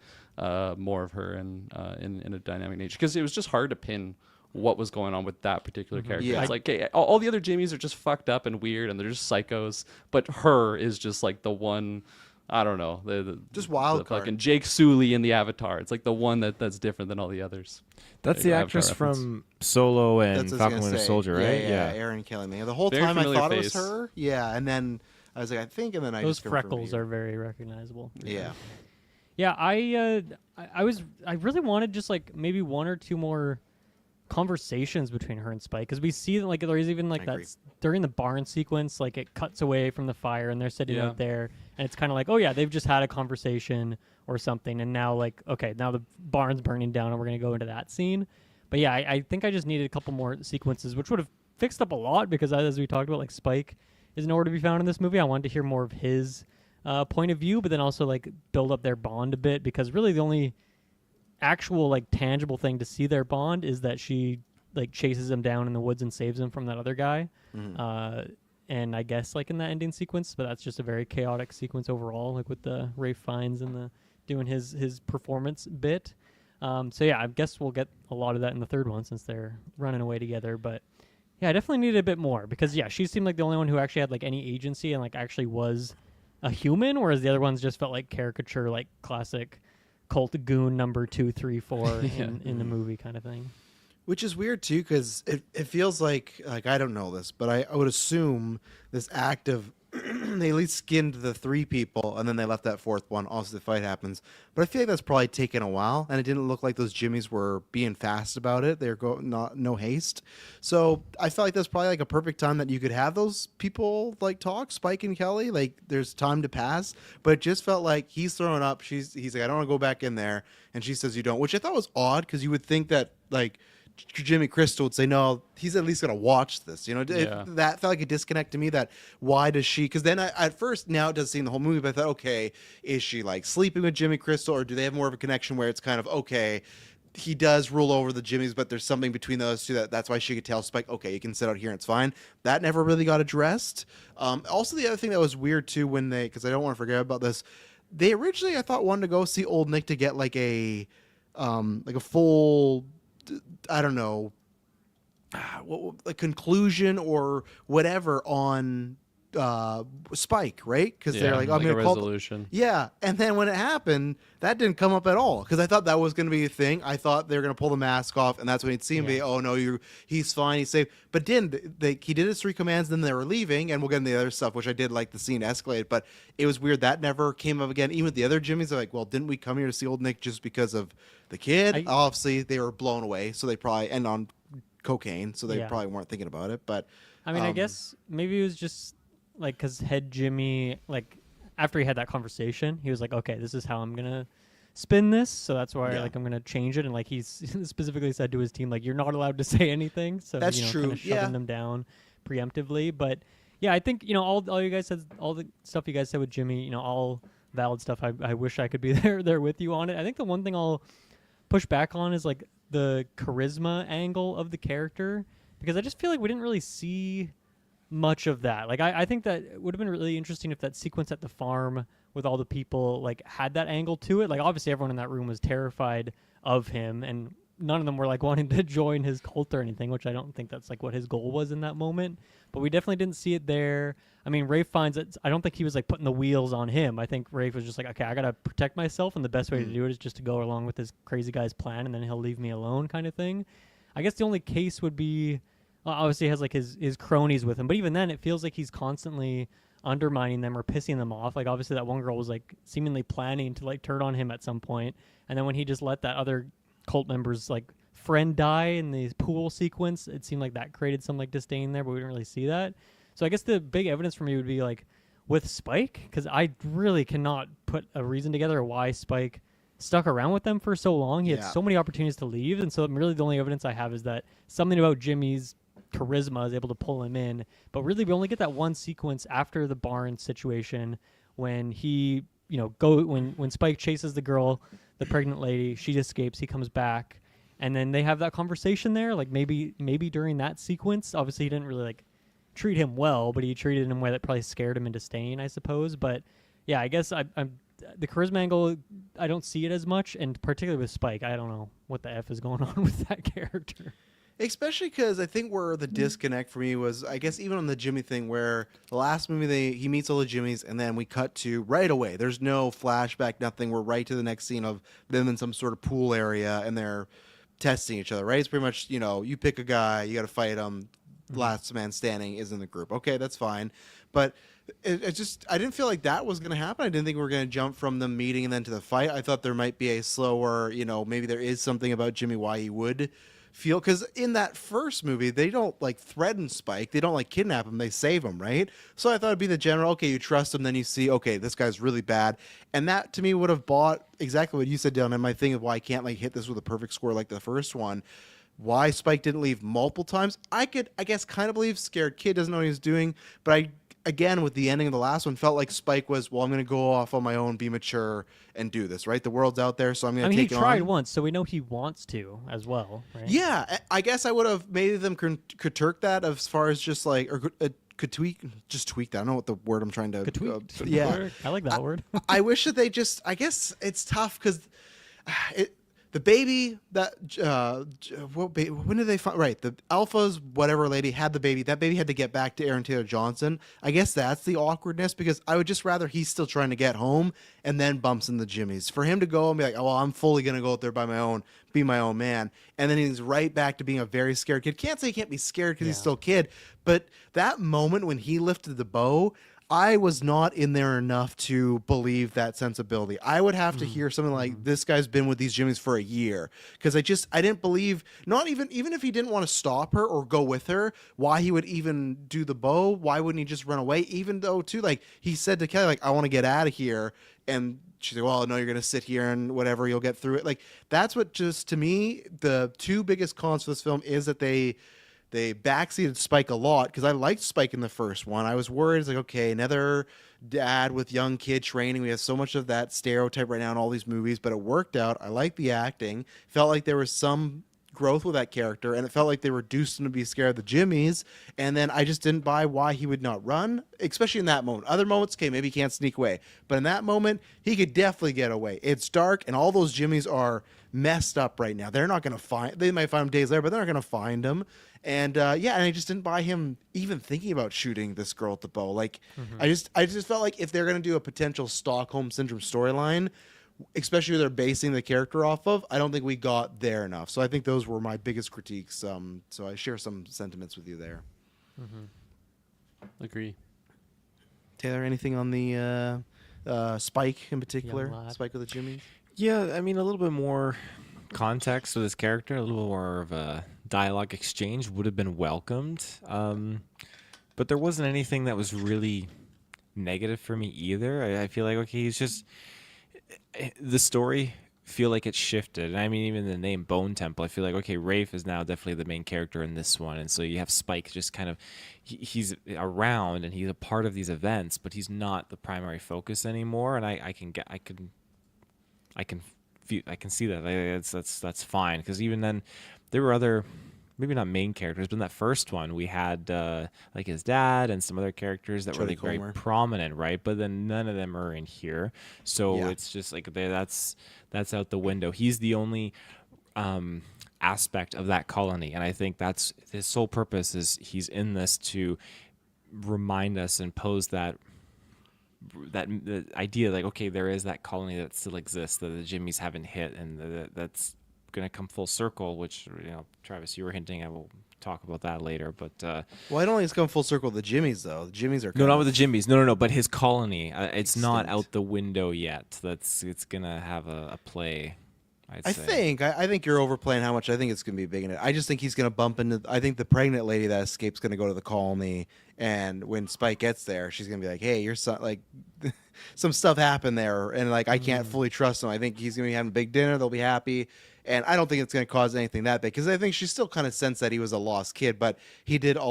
more of her and in a dynamic nature, because it was just hard to pin what was going on with that particular character. Yeah. It's like, okay, all the other Jimmys are just fucked up and weird and they're just psychos, but her is just like the one, I don't know, the Just wild the card. fucking Jake Sully in the Avatar. It's like the one that's different than all the others. That's There the you go, actress Avatar reference. from Solo and That's what I was Falcon gonna Winter say. Soldier, right? Yeah, Aaron Kelly, man. The whole Very time I familiar thought it was face. her. Yeah, and then I was like, I think, and then I Those just confirmed freckles you. are very recognizable. Yeah. Yeah, I really wanted just like maybe one or two more conversations between her and Spike, because we see that like there's even like I that agree. during the barn sequence, like it cuts away from the fire and they're sitting Yeah. out there, and it's kind of like, oh yeah, they've just had a conversation or something, and now like, okay, now the barn's burning down and we're gonna go into that scene. But yeah, I think I just needed a couple more sequences, which would have fixed up a lot, because as we talked about, like Spike is nowhere to be found in this movie. I wanted to hear more of his point of view, but then also like build up their bond a bit, because really the only actual like tangible thing to see their bond is that she like chases him down in the woods and saves him from that other guy. And I guess like in that ending sequence, but that's just a very chaotic sequence overall, like with the Rafe Fiennes and the doing his performance bit. So yeah, I guess we'll get a lot of that in the third one since they're running away together. But yeah, I definitely needed a bit more because yeah, she seemed like the only one who actually had like any agency and like actually was a human, whereas the other ones just felt like caricature, like classic cult goon number 2, 3, 4 in the movie kind of thing. Which is weird too, because it feels like I don't know this, but I would assume this act of they at least skinned the 3 people and then they left that 4th one. Also, the fight happens, but I feel like that's probably taken a while, and it didn't look like those Jimmies were being fast about it. They're no haste, so I felt like that's probably like a perfect time that you could have those people like talk, Spike and Kelly. Like there's time to pass, but it just felt like he's throwing up. He's like, I don't want to go back in there, and she says you don't, which I thought was odd because you would think that like Jimmy Crystal would say, no, he's at least going to watch this. You know, that felt like a disconnect to me. That why does she? Because then at first, now it does seem the whole movie, but I thought, okay, is she like sleeping with Jimmy Crystal, or do they have more of a connection where it's kind of, okay, he does rule over the Jimmys, but there's something between those two that's why she could tell Spike, okay, you can sit out here and it's fine. That never really got addressed. Also, the other thing that was weird too, when because I don't want to forget about this, they originally, I thought, wanted to go see Old Nick to get like a full, I don't know, a conclusion or whatever on Spike, right? Because they're like, I'm like going a to call resolution. Yeah, and then when it happened, that didn't come up at all because I thought that was going to be a thing. I thought they were going to pull the mask off, and that's when he'd see him be, oh no, he's fine, he's safe. But he did his 3 commands, then they were leaving, and we'll get into the other stuff, which I did like the scene escalate. But it was weird that never came up again. Even with the other Jimmys, they're like, well, didn't we come here to see Old Nick just because of the kid? Obviously, they were blown away, so they probably and on cocaine, so they probably weren't thinking about it. But I mean, I guess maybe it was just like because head Jimmy, like after he had that conversation, he was like, okay, this is how I'm gonna spin this, so that's why like I'm gonna change it. And like he's specifically said to his team, like, you're not allowed to say anything. So that's true. Kind of shoving them down preemptively. But yeah, I think all you guys said, all the stuff you guys said with Jimmy, all valid stuff. I wish I could be there with you on it. I think the one thing I'll push back on is like the charisma angle of the character, because I just feel like we didn't really see much of that. Like I think that it would have been really interesting if that sequence at the farm with all the people like had that angle to it. Like obviously everyone in that room was terrified of him, and none of them were like wanting to join his cult or anything, which I don't think that's like what his goal was in that moment. But we definitely didn't see it there. I mean, Rafe finds it. I don't think he was like putting the wheels on him. I think Rafe was just like, okay, I gotta protect myself, and the best way to do it is just to go along with this crazy guy's plan, and then he'll leave me alone, kind of thing. I guess the only case would be, obviously he has like his cronies with him, but even then it feels like he's constantly undermining them or pissing them off. Like obviously that one girl was like seemingly planning to like turn on him at some point, and then when he just let that other cult member's like friend die in the pool sequence, it seemed like that created some like disdain there, but we didn't really see that. So I guess the big evidence for me would be like with Spike, because I really cannot put a reason together why Spike stuck around with them for so long. He had so many opportunities to leave, and so really the only evidence I have is that something about Jimmy's charisma is able to pull him in. But really we only get that one sequence after the barn situation when he, when Spike chases the girl, the pregnant lady, she escapes, he comes back, and then they have that conversation there. Like maybe during that sequence, obviously he didn't really like treat him well, but he treated him in a way that probably scared him into staying, I suppose. But yeah, I guess I'm the charisma angle, I don't see it as much, and particularly with Spike, I don't know what the F is going on with that character. Especially because I think where the disconnect for me was, I guess, even on the Jimmy thing, where the last movie he meets all the Jimmys, and then we cut to right away. There's no flashback, nothing. We're right to the next scene of them in some sort of pool area, and they're testing each other, right? It's pretty much, you pick a guy, you got to fight him. Last man standing is in the group. Okay, that's fine. But it just, I didn't feel like that was going to happen. I didn't think we were going to jump from the meeting and then to the fight. I thought there might be a slower, maybe there is something about Jimmy why he would feel, because in that first movie they don't like threaten Spike, they don't like kidnap him, they save him, right? So I thought it'd be the general, okay, you trust him, then you see, okay, this guy's really bad, and that to me would have bought exactly what you said, Dylan, and my thing of why I can't like hit this with a perfect score like the first one. Why Spike didn't leave multiple times, I guess kind of believe scared kid doesn't know what he's doing, but I again, with the ending of the last one, felt like Spike was, well, I'm going to go off on my own, be mature, and do this, right? The world's out there, so I'm going to take it on. He tried once, so we know he wants to as well, right? Yeah, I guess I would have made them critique that as far as just like, or could tweak that. I don't know what the word I'm trying to. Tweaked. Yeah, I like that word. I wish that they just. I guess it's tough because the baby that when did they find right the alphas whatever lady had the baby, that baby had to get back to Aaron Taylor Johnson. I guess that's the awkwardness, because I would just rather he's still trying to get home and then bumps in the Jimmys, for him to go and be like, oh well, I'm fully gonna go out there by my own, be my own man, and then he's right back to being a very scared kid. Can't say he can't be scared because he's still a kid, but that moment when he lifted the bow, I was not in there enough to believe that sensibility. I would have to hear something like, this guy's been with these Jimmys for a year, because I didn't believe, not even if he didn't want to stop her or go with her, why he would even do the bow. Why wouldn't he just run away? Even though too, like he said to Kelly, like, I want to get out of here, and she's like, well, no, you're gonna sit here and whatever, you'll get through it. Like, that's what, just to me, the two biggest cons for this film is that they backseated Spike a lot, because I liked Spike in the first one. I was worried, it's like, okay, another dad with young kid training. We have so much of that stereotype right now in all these movies, but it worked out. I liked the acting. Felt like there was some growth with that character, and it felt like they reduced him to be scared of the Jimmys, and then I just didn't buy why he would not run, especially in that moment. Other moments, okay, maybe he can't sneak away, but in that moment, he could definitely get away. It's dark, and all those Jimmys are messed up right now. They're not going to find, they might find him days later, but they're not going to find him. And and I just didn't buy him even thinking about shooting this girl at the bow. Like, I just felt like if they're going to do a potential Stockholm Syndrome storyline, especially if they're basing the character off of, I don't think we got there enough. So I think those were my biggest critiques. So I share some sentiments with you there. Agree. Taylor, anything on the Spike in particular? Young lad. Spike with the Jimmy? Yeah, I mean, a little bit more context with this character, a little more of a dialogue exchange would have been welcomed. But there wasn't anything that was really negative for me either. I feel like, okay, he's just, the story feel like it shifted. And I mean, even the name Bone Temple, I feel like, okay, Rafe is now definitely the main character in this one. And so you have Spike just kind of, he's around and he's a part of these events, but he's not the primary focus anymore. And I can see that. That's fine, because even then there were other, maybe not main characters, but in that first one we had like his dad and some other characters that Charlie were like very Comer. prominent, right? But then none of them are in here, so Yeah. it's just like that's out the window. He's the only aspect of that colony, and I think that's his sole purpose, is he's in this to remind us and pose that the idea, like, okay, there is that colony that still exists that the Jimmys haven't hit, and that's going to come full circle, which, Travis, you were hinting I will talk about that later, but Well, I don't think it's come full circle with the Jimmys, though. The Jimmys are no, not with the Jimmys, no, but his colony, it's not Extinct. out the window yet. It's gonna have a play, I think you're overplaying how much I think it's going to be big in it. I just think he's going to bump into. I think the pregnant lady that escapes going to go to the colony, and when Spike gets there, she's going to be like, "Hey, your son, like, some stuff happened there, and like I can't fully trust him." I think he's going to be having a big dinner. They'll be happy, and I don't think it's going to cause anything that big, because I think she still kind of sensed that he was a lost kid, but he didn't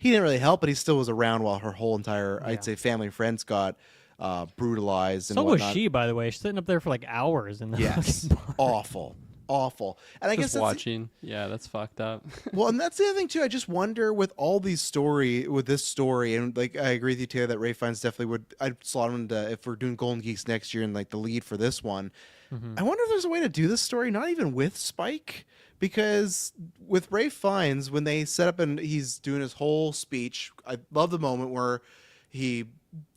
really help, but he still was around while her whole entire, I'd say, family and friends got brutalized and So was whatnot. she, by the way. She's sitting up there for like hours in the Yes, fucking bar. awful. And I guess Just that's watching. Yeah, that's fucked up. well, and that's the other thing too. I just wonder with all these with this story, and like I agree with you, Taylor, that Ray Fiennes definitely would. I'd slot him into, if we're doing Golden Geeks next year and like the lead for this one. I wonder if there's a way to do this story not even with Spike, because with Ray Fiennes, when they set up and he's doing his whole speech, I love the moment where he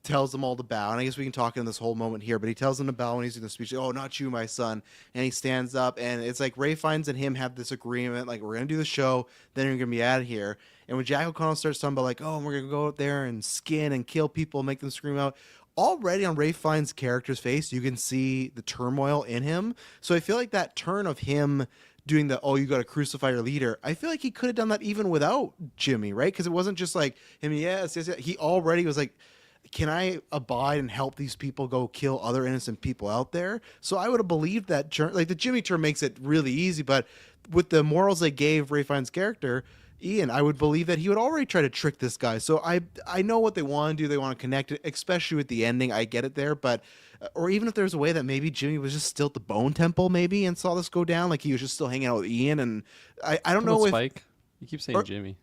tells them all to bow, and I guess we can talk in this whole moment here, but he tells them to bow when he's in the speech. Oh, not you, my son. And he stands up, and it's like Ray Fiennes and him have this agreement, like, we're gonna do the show, then you're gonna be out of here. And when Jack O'Connell starts talking about like, oh, we're gonna go out there and skin and kill people, make them scream out, already on Ray Fiennes' character's face you can see the turmoil in him. So I feel like that turn of him doing the, oh, you got to crucify your leader, I feel like he could have done that even without Jimmy, right? Because it wasn't just like him, yes. He already was like, can I abide and help these people go kill other innocent people out there? So I would have believed that turn. Like, the Jimmy turn makes it really easy, but with the morals they gave Ray Fiennes' character, Ian, I would believe that he would already try to trick this guy. So I know what they want to do. They want to connect it, especially with the ending. I get it there, but or even if there's a way that maybe Jimmy was just still at the Bone Temple, maybe, and saw this go down, like he was just still hanging out with Ian, and I don't know if Spike. You keep saying or- Jimmy.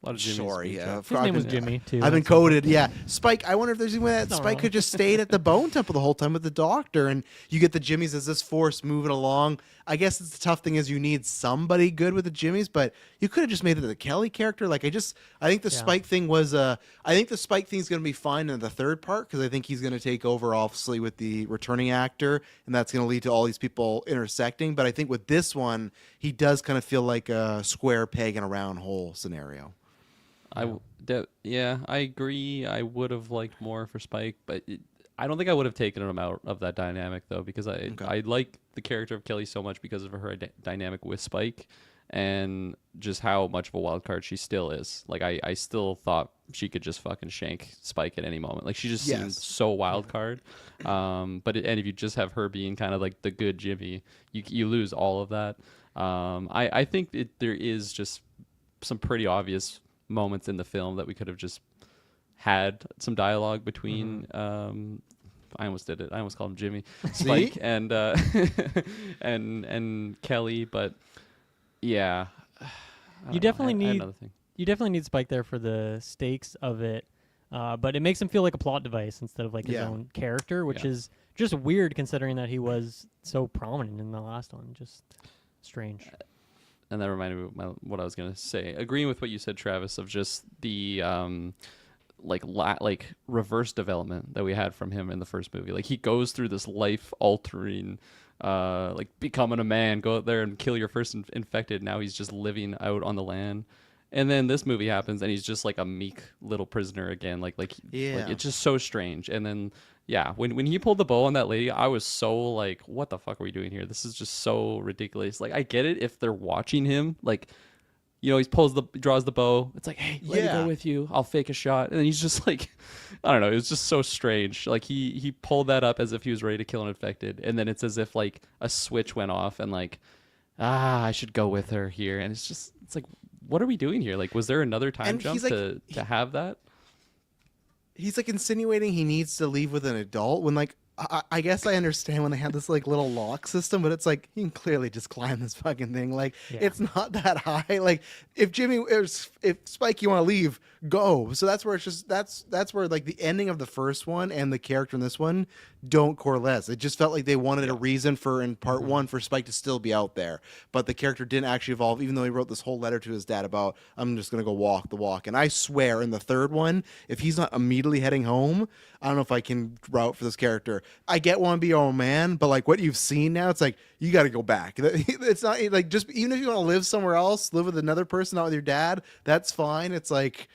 A lot of Jimmy's Sure, being yeah. dropped. His name was Jimmy too. I've been at some point. coded, yeah. Spike, I wonder if there's any way that Not Spike wrong. could just stayed at the Bone Temple the whole time with the Doctor, and you get the Jimmies as this force moving along. I guess it's the tough thing is you need somebody good with the Jimmies, but you could have just made it the Kelly character. Like I think the Yeah. Spike thing was, I think the Spike thing is going to be fine in the third part because I think he's going to take over obviously with the returning actor, and that's going to lead to all these people intersecting. But I think with this one, he does kind of feel like a square peg in a round hole scenario. Yeah, I agree. I would have liked more for Spike, but I don't think I would have taken him out of that dynamic though, because I like the character of Kelly so much because of her dynamic with Spike, and just how much of a wild card she still is. Like I still thought she could just fucking shank Spike at any moment. Like she just seems so wild card. And if you just have her being kind of like the good Jimmy, you lose all of that. I think there is just some pretty obvious moments in the film that we could have just had some dialogue between I almost did it. I almost called him Jimmy. Spike and and Kelly, but yeah. You definitely I had need another thing. you definitely need Spike there for the stakes of it, but it makes him feel like a plot device instead of like his own character, which is just weird considering that he was so prominent in the last one. Just strange. And that reminded me of what I was gonna say. Agreeing with what you said, Travis, of just the like reverse development that we had from him in the first movie. Like he goes through this life altering, like becoming a man, go out there and kill your first infected. Now he's just living out on the land. And then this movie happens, and he's just like a meek little prisoner again. Like it's just so strange. And then when he pulled the bow on that lady, I was so like, what the fuck are we doing here? This is just so ridiculous. Like I get it if they're watching him, like, you know, he draws the bow. It's like, hey, let me go with you. I'll fake a shot. And then he's just like, I don't know. It was just so strange. Like he pulled that up as if he was ready to kill an infected, and then it's as if like a switch went off, and like, I should go with her here. And it's like, what are we doing here? Like, was there another time jump to have that? He's like insinuating he needs to leave with an adult when like I guess I understand when they have this like little lock system, but it's like you can clearly just climb this fucking thing. Like it's not that high. Like if Spike, you want to leave, go. So that's where it's just that's where like the ending of the first one and the character in this one don't coalesce. It just felt like they wanted a reason in part one for Spike to still be out there, but the character didn't actually evolve. Even though he wrote this whole letter to his dad about I'm just gonna go walk the walk, and I swear in the third one, if he's not immediately heading home, I don't know if I can route for this character. I get want to be your own man, but like what you've seen now, it's like you got to go back. It's not like just even if you want to live somewhere else, live with another person, not with your dad, that's fine. It's like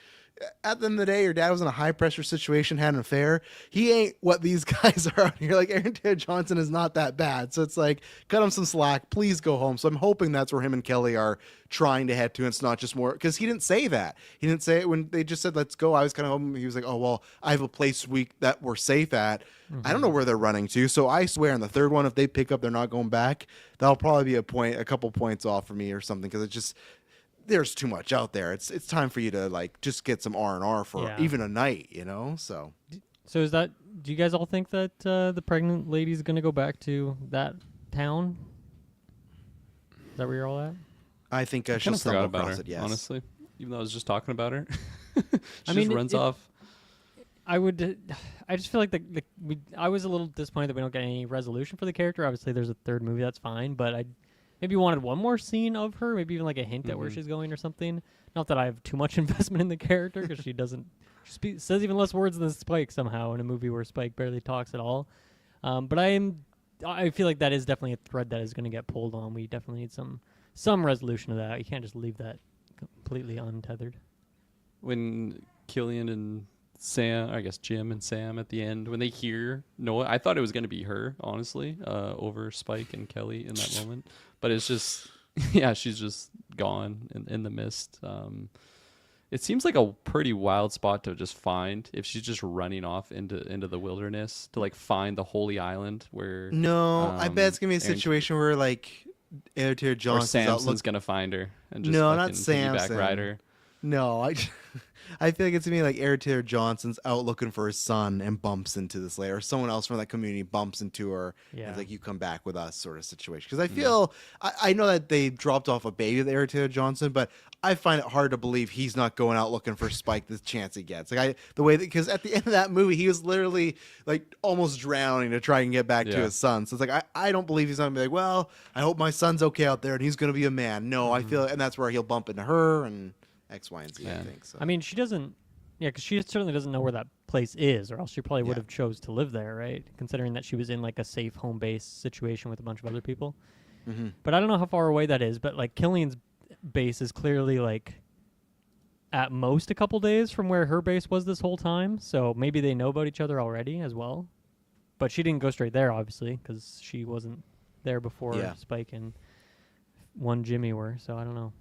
at the end of the day, your dad was in a high pressure situation, had an affair. He ain't what these guys are out here. Like Aaron Taylor Johnson is not that bad. So it's like, cut him some slack. Please go home. So I'm hoping that's where him and Kelly are trying to head to. And it's not just more because he didn't say that. He didn't say it when they just said, let's go. I was kind of hoping he was like, oh, well, I have a place that we're safe at. I don't know where they're running to. So I swear in the third one, if they pick up, they're not going back. That'll probably be a couple points off for me or something. Cause it's just, there's too much out there. It's time for you to like just get some R&R for even a night, you know? So do you guys all think that the pregnant lady's going to go back to that town? Is that where you're all at? I think I kind she'll of forgot stumble about across her, it, yes. honestly. Even though I was just talking about her. I mean, just runs off. I just feel like I was a little disappointed that we don't get any resolution for the character. Obviously, there's a third movie, that's fine, but I maybe wanted one more scene of her, maybe even like a hint at where she's going or something. Not that I have too much investment in the character because she says even less words than Spike somehow in a movie where Spike barely talks at all. But I feel like that is definitely a thread that is going to get pulled on. We definitely need some resolution of that. You can't just leave that completely untethered. When Killian and Sam, I guess Jim and Sam at the end, when they hear Noah, I thought it was going to be her, honestly, over Spike and Kelly in that moment. But it's just, she's just gone in the mist. It seems like a pretty wild spot to just find if she's just running off into the wilderness to like find the holy island where. No, I bet it's gonna be a situation where like Aaron Taylor or Johnson's Samson's gonna find her and just no, not piggyback Samson. ride her. No, I feel like it's me like Aaron Taylor Johnson's out looking for his son and bumps into this lady, or someone else from that community bumps into her. And Yeah. it's like, you come back with us sort of situation. Because I feel, I know that they dropped off a baby with Aaron Taylor Johnson, but I find it hard to believe he's not going out looking for Spike the chance he gets. Like the way that, because at the end of that movie, he was literally like almost drowning to try and get back to Yeah. his son. So it's like, I don't believe he's not gonna be like, well, I hope my son's okay out there and he's going to be a man. No, I feel, and that's where he'll bump into her and X, Y, and Z, I Yeah. think. So. I mean, she doesn't. Yeah, because she certainly doesn't know where that place is, or else she probably would Yeah. have chose to live there, right? Considering that she was in like a safe home base situation with a bunch of other people. Mhm. But I don't know how far away that is. But like Killian's base is clearly like at most a couple days from where her base was this whole time. So maybe they know about each other already as well. But she didn't go straight there, obviously, because she wasn't there before Yeah. Spike and one Jimmy were. So I don't know.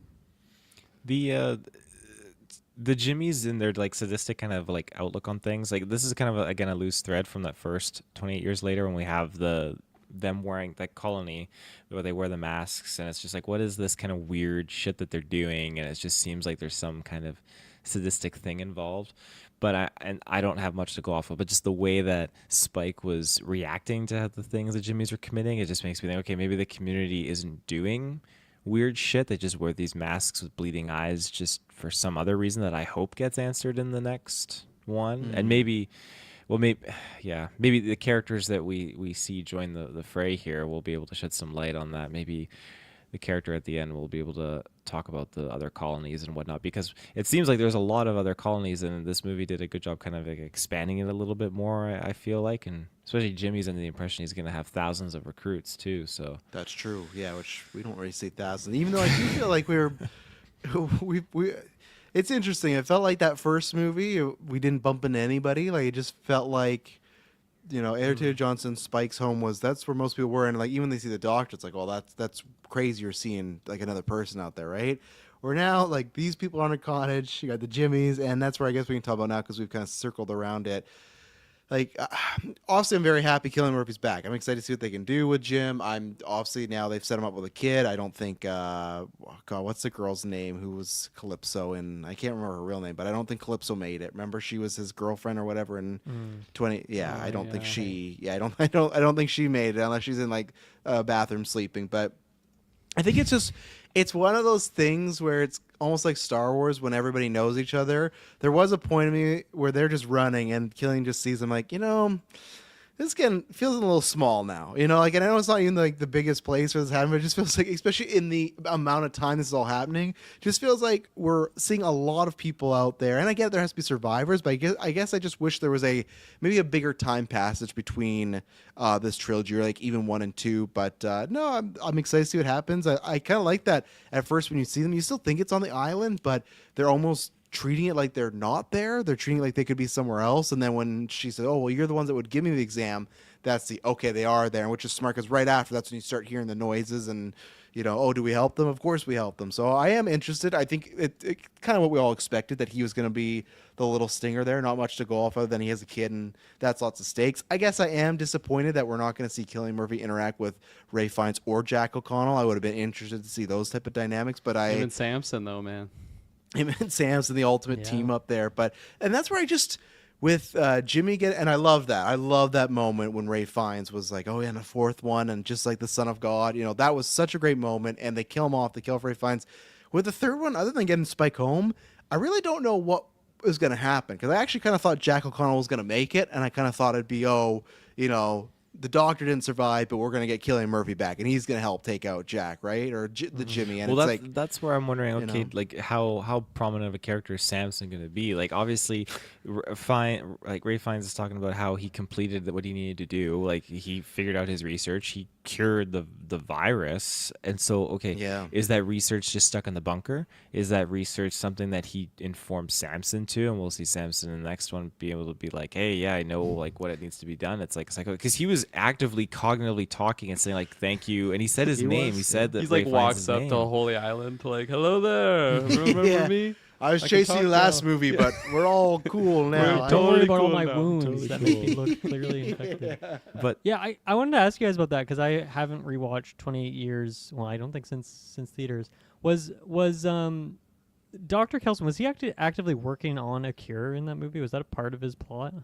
The Jimmys and their like sadistic kind of like outlook on things, like this is kind of again a loose thread from that first 28 years later when we have them wearing that colony where they wear the masks, and it's just like, what is this kind of weird shit that they're doing? And it just seems like there's some kind of sadistic thing involved. But I don't have much to go off of, but just the way that Spike was reacting to the things that Jimmys were committing, it just makes me think, okay, maybe the community isn't doing weird shit. They just wear these masks with bleeding eyes just for some other reason that I hope gets answered in the next one. And maybe the characters that we see join the fray here will be able to shed some light on that. Maybe the character at the end will be able to talk about the other colonies and whatnot, because it seems like there's a lot of other colonies, and this movie did a good job kind of like expanding it a little bit more, I feel like. And especially Jimmy's under the impression he's going to have thousands of recruits too, so That's true. Yeah, which we don't really see thousands. Even though I do feel like we it's interesting. It felt like that first movie we didn't bump into anybody. Like it just felt like, Aaron Taylor Johnson, Spike's home that's where most people were, and like even when they see the doctor, it's like, well, that's crazy. You're seeing like another person out there, right? Or now like these people are in a cottage. You got the Jimmys, and that's where I guess we can talk about now because we've kind of circled around it. Like, obviously, I'm very happy Cillian Murphy's back. I'm excited to see what they can do with Jim. I'm obviously now they've set him up with a kid. I don't think, God, what's the girl's name who was Calypso? And I can't remember her real name, but I don't think Calypso made it. Remember, she was his girlfriend or whatever in 20. Yeah, I don't think yeah. she. Yeah, I don't think she made it unless she's in like a bathroom sleeping. But I think it's one of those things where it's almost like Star Wars when everybody knows each other. There was a point of me where they're just running and Killian just sees them like, this feels a little small now, like, and I know it's not even like the biggest place where this happened, but it just feels like, especially in the amount of time this is all happening, just feels like we're seeing a lot of people out there. And I get there has to be survivors, but I guess I just wish there was maybe a bigger time passage between this trilogy, or like even 1 and 2. But no, I'm excited to see what happens. I kind of like that at first when you see them, you still think it's on the island, but they're almost treating it like they're not there. They're treating it like they could be somewhere else. And then when she said, oh, well, you're the ones that would give me the exam, that's okay, they are there, which is smart, because right after that's when you start hearing the noises and, oh, do we help them? Of course we help them. So I am interested. I think it kind of what we all expected, that he was going to be the little stinger there. Not much to go off of. Then he has a kid, and that's lots of stakes. I guess I am disappointed that we're not going to see Cillian Murphy interact with Ray Fiennes or Jack O'Connell. I would have been interested to see those type of dynamics, but Even Samson though, man. him and Sam's the ultimate Yeah. team up there. And that's where I just with Jimmy and I love that. I love that moment when Ray Fiennes was like, oh yeah, and the fourth one, and just like the Son of God, that was such a great moment. And they kill him off. They kill off Ray Fiennes. With the third one, other than getting Spike home, I really don't know what is going to happen, because I actually kind of thought Jack O'Connell was going to make it, and I kind of thought it'd be the doctor didn't survive, but we're going to get Cillian Murphy back, and he's going to help take out Jack, right? Or the Jimmy. And well, it's that's where I'm wondering, okay, know. like how prominent of a character is Samson going to be? Like, obviously, Ray Fiennes is talking about how he completed what he needed to do. Like, he figured out his research, he cured the virus, and so okay, Yeah. is that research just stuck in the bunker? Is that research something that he informed Samson to, and we'll see Samson in the next one be able to be like, hey, yeah, I know like what it needs to be done. It's like psycho, because he was actively cognitively talking and saying like thank you, and he said his name. He said that He's Ray like Fiennes' walks up name. to Holy Island to like, hello there, remember Yeah. me? I was I can chasing you talk last now. movie, but we're all cool now. We're I- Don't totally worry about all cool my now. wounds Totally that cool. make me look clearly infected. But Yeah, I wanted to ask you guys about that because I haven't rewatched 28 Years. Well, I don't think since theaters. Was Dr. Kelson, was he actively working on a cure in that movie? Was that a part of his plot?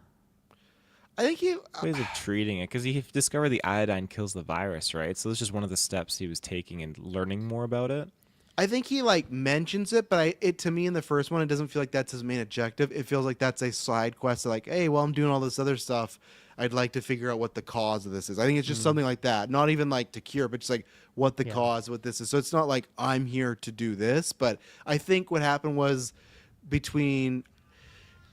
I think he. Ways of treating it, because he discovered the iodine kills the virus, right? So this is just one of the steps he was taking and learning more about it. I think he like mentions it, but to me in the first one, it doesn't feel like that's his main objective. It feels like that's a side quest. Like, hey, well, I'm doing all this other stuff. I'd like to figure out what the cause of this is. I think it's just something like that. Not even like to cure, but just like what the cause, what this is. So it's not like I'm here to do this. But I think what happened was between.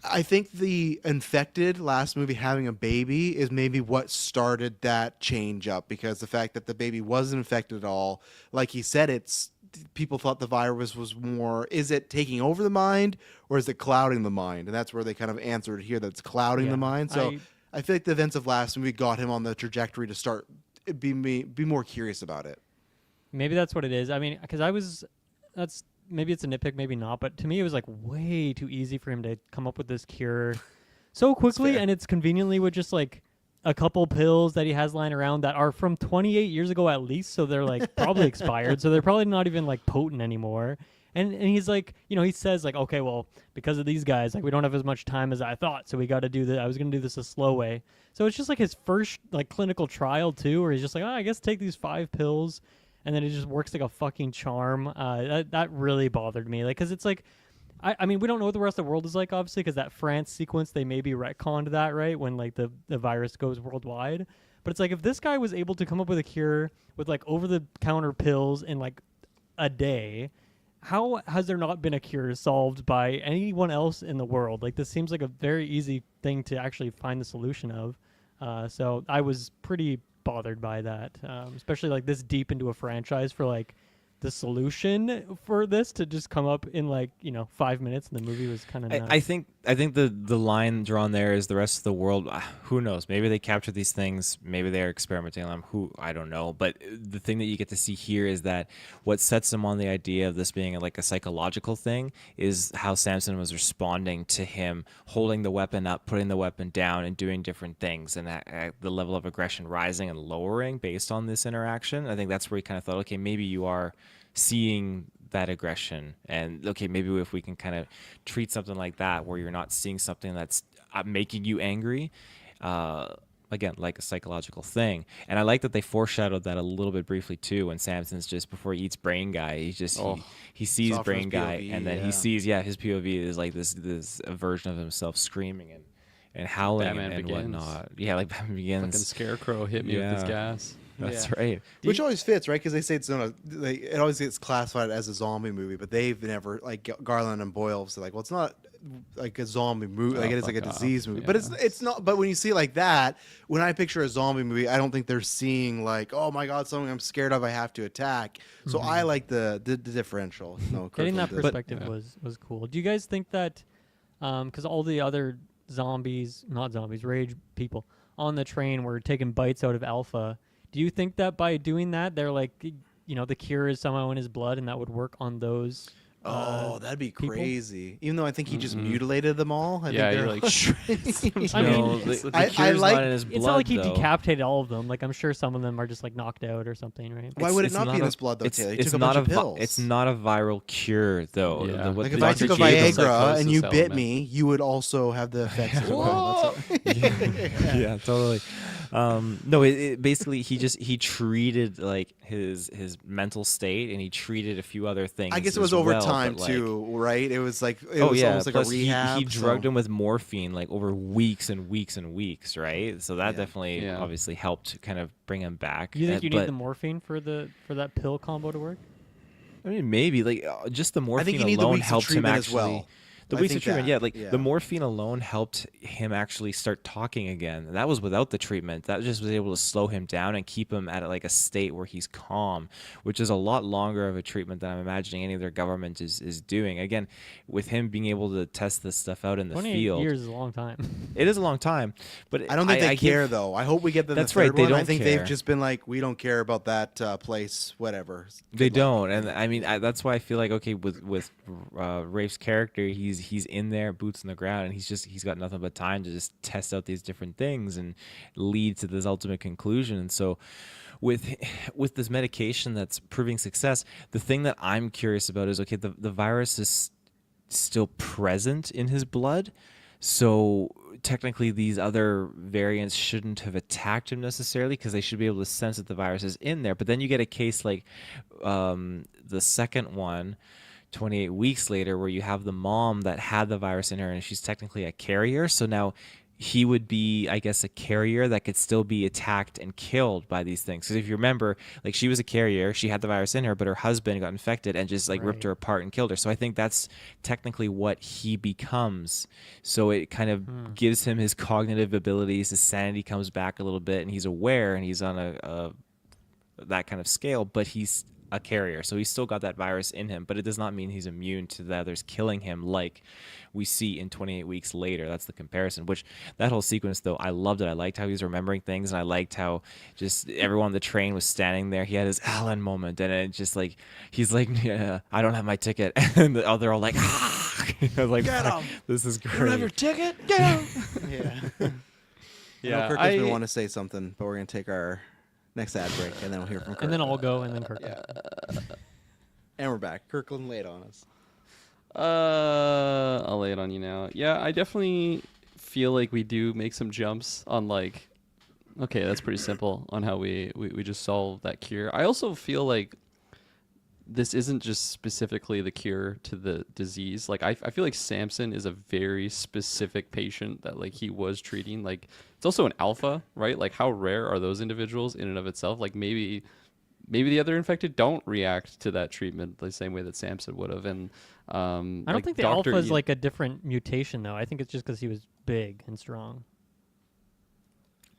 I think the infected last movie having a baby is maybe what started that change up, because the fact that the baby wasn't infected at all, like he said, it's people thought the virus was more, is it taking over the mind or is it clouding the mind? And that's where they kind of answered here that it's clouding Yeah, the mind. So I feel like the events of last movie got him on the trajectory to start be more curious about it. Maybe that's what it is. I mean, because that's maybe it's a nitpick, maybe not, but to me it was like way too easy for him to come up with this cure so quickly, and it's conveniently with just like a couple pills that he has lying around that are from 28 years ago at least, so they're like probably expired, so they're probably not even like potent anymore. And he's like, he says like, okay, well, because of these guys, like we don't have as much time as I thought, so we got to do I was going to do this a slow way. So it's just like his first like clinical trial too, where he's just like, I guess take these 5 pills, and then it just works like a fucking charm. That really bothered me, like, because it's like, I mean, we don't know what the rest of the world is like, obviously, because that France sequence, they maybe retconned that, right, when like the virus goes worldwide. But it's like, if this guy was able to come up with a cure with like over-the-counter pills in like a day, how has there not been a cure solved by anyone else in the world? Like, this seems like a very easy thing to actually find the solution of. So I was pretty bothered by that, especially like this deep into a franchise for like the solution for this to just come up in like 5 minutes, and the movie was kind of I think the line drawn there is the rest of the world. Who knows? Maybe they capture these things. Maybe they're experimenting on them. I don't know. But the thing that you get to see here is that what sets them on the idea of this being like a psychological thing is how Samson was responding to him holding the weapon up, putting the weapon down, and doing different things, and the level of aggression rising and lowering based on this interaction. I think that's where he kind of thought, okay, maybe you are seeing that aggression, and okay, maybe if we can kind of treat something like that where you're not seeing something that's making you angry, again, like a psychological thing. And I like that they foreshadowed that a little bit briefly too, when Samson's just before he eats Brain Guy, he sees Brain Guy, POV, and then he sees his POV is like this a version of himself screaming and howling and whatnot. Yeah, like Batman Begins. Fucking Scarecrow hit me with his gas. That's right. Which always fits, right? Because they say it always gets classified as a zombie movie, but they've never, like Garland and Boyle say, like, well, it's not like a zombie movie, like it is like a disease movie. Yeah. But it's not. But when you see it like that, when I picture a zombie movie, I don't think they're seeing like, oh my god, something I'm scared of, I have to attack. So I like the differential. Getting that perspective was cool. Do you guys think that because all the other rage people on the train were taking bites out of Alpha? Do you think that by doing that, they're like, the cure is somehow in his blood, and that would work on those? That'd be people? crazy. Even though I think he just mutilated them all. I think you're like, I mean, I like. Not in his blood, it's not like he though. Decapitated all of them. Like, I'm sure some of them are just like knocked out or something, right? Why would it not be in his blood though, Taylor? He took a not bunch of pills. It's not a viral cure though. Yeah. Like if I took a Viagra and you bit me, you would also have the effects. Yeah, totally. No, it basically he treated like his mental state, and he treated a few other things. I guess it was over time too, right? It was like almost like a rehab. He drugged him with morphine like over weeks and weeks and weeks, right? So that definitely obviously helped kind of bring him back. You think you need the morphine for that pill combo to work? I mean, maybe like just the morphine I think you need alone the weeks helped of treatment him as actually. well. The weeks of treatment, the morphine alone helped him actually start talking again. And that was without the treatment. That just was able to slow him down and keep him at like a state where he's calm, which is a lot longer of a treatment than I'm imagining any other government is doing. Again, with him being able to test this stuff out in the 28 field. years is a long time. It is a long time, but I don't think they care though. I hope we get the That's third right. They one. don't I think care. they've just been like, we don't care about that place, whatever. They don't, and I mean that's why I feel like okay with Rafe's character, he's in there, boots on the ground, and he's got nothing but time to just test out these different things and lead to this ultimate conclusion. And so with this medication that's proving success, the thing that I'm curious about is okay, the virus is still present in his blood. So technically these other variants shouldn't have attacked him necessarily because they should be able to sense that the virus is in there. But then you get a case like the second one, 28 weeks later, where you have the mom that had the virus in her and she's technically a carrier. So now he would be, I guess, a carrier that could still be attacked and killed by these things. Because if you remember, like, she was a carrier, she had the virus in her, but her husband got infected and just like ripped Right. her apart and killed her. So I think that's technically what he becomes. So it kind of gives him his cognitive abilities, his sanity comes back a little bit, and he's aware and he's on a that kind of scale, but he's a carrier, so he's still got that virus in him, but it does not mean he's immune to the others killing him like we see in 28 weeks later. That's the comparison, which that whole sequence, though, I loved it. I liked how he was remembering things, and I liked how just everyone on the train was standing there. He had his Alan moment, and it just like, he's like, yeah, I don't have my ticket, and they're all like, ah! Like, Get fuck, 'em! this is You don't have your great. ticket? Get him! Yeah. Yeah, I know Kirk has been wanting to say something, but we're gonna take our next ad break, and then we'll hear from Kirk. And then I'll go, and then Kirk. And we're back. Kirkland laid on us. I'll lay it on you now. Yeah, I definitely feel like we do make some jumps on like, okay, that's pretty simple on how we just solve that cure. I also feel like this isn't just specifically the cure to the disease. Like I feel like Samson is a very specific patient that like he was treating. Like it's also an alpha, right? Like how rare are those individuals in and of itself? Like maybe the other infected don't react to that treatment the same way that Samson would have. And I don't like think the Dr. alpha is Ian- like a different mutation, though. I think it's just because he was big and strong.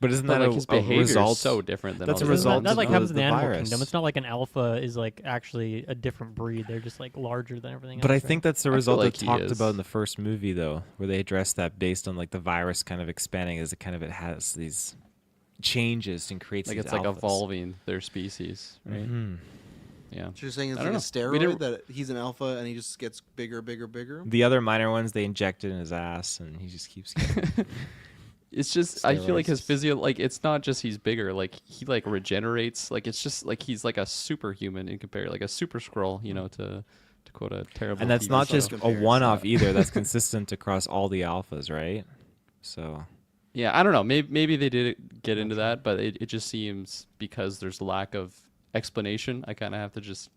But isn't but that like his a behavior result? is so different than That's all a the Isn't result that of like the- happens in the the animal virus. kingdom. It's not like an alpha is like actually a different breed. They're just like larger than everything But else. I right? think that's the I feel result like they he talked is. about in the first movie, though, where they addressed that based on like the virus kind of expanding as it has these changes and creates like these it's like alphas. evolving their species, right? Mhm. Yeah. So you're saying it's I like a don't know. We steroid didn't- that he's an alpha and he just gets bigger, bigger, bigger? The other minor ones they injected in his ass, and he just keeps getting. It's just I feel like his Steroids. physio like it's not just he's bigger, like he like regenerates, like it's just like he's like a superhuman in compare, like a super scroll, you know, to quote a terrible And that's TV not show. just a comparison. one-off either. That's consistent across all the alphas, right? So Yeah, I don't know. Maybe they did get into that, but it just seems because there's lack of explanation, I kind of have to just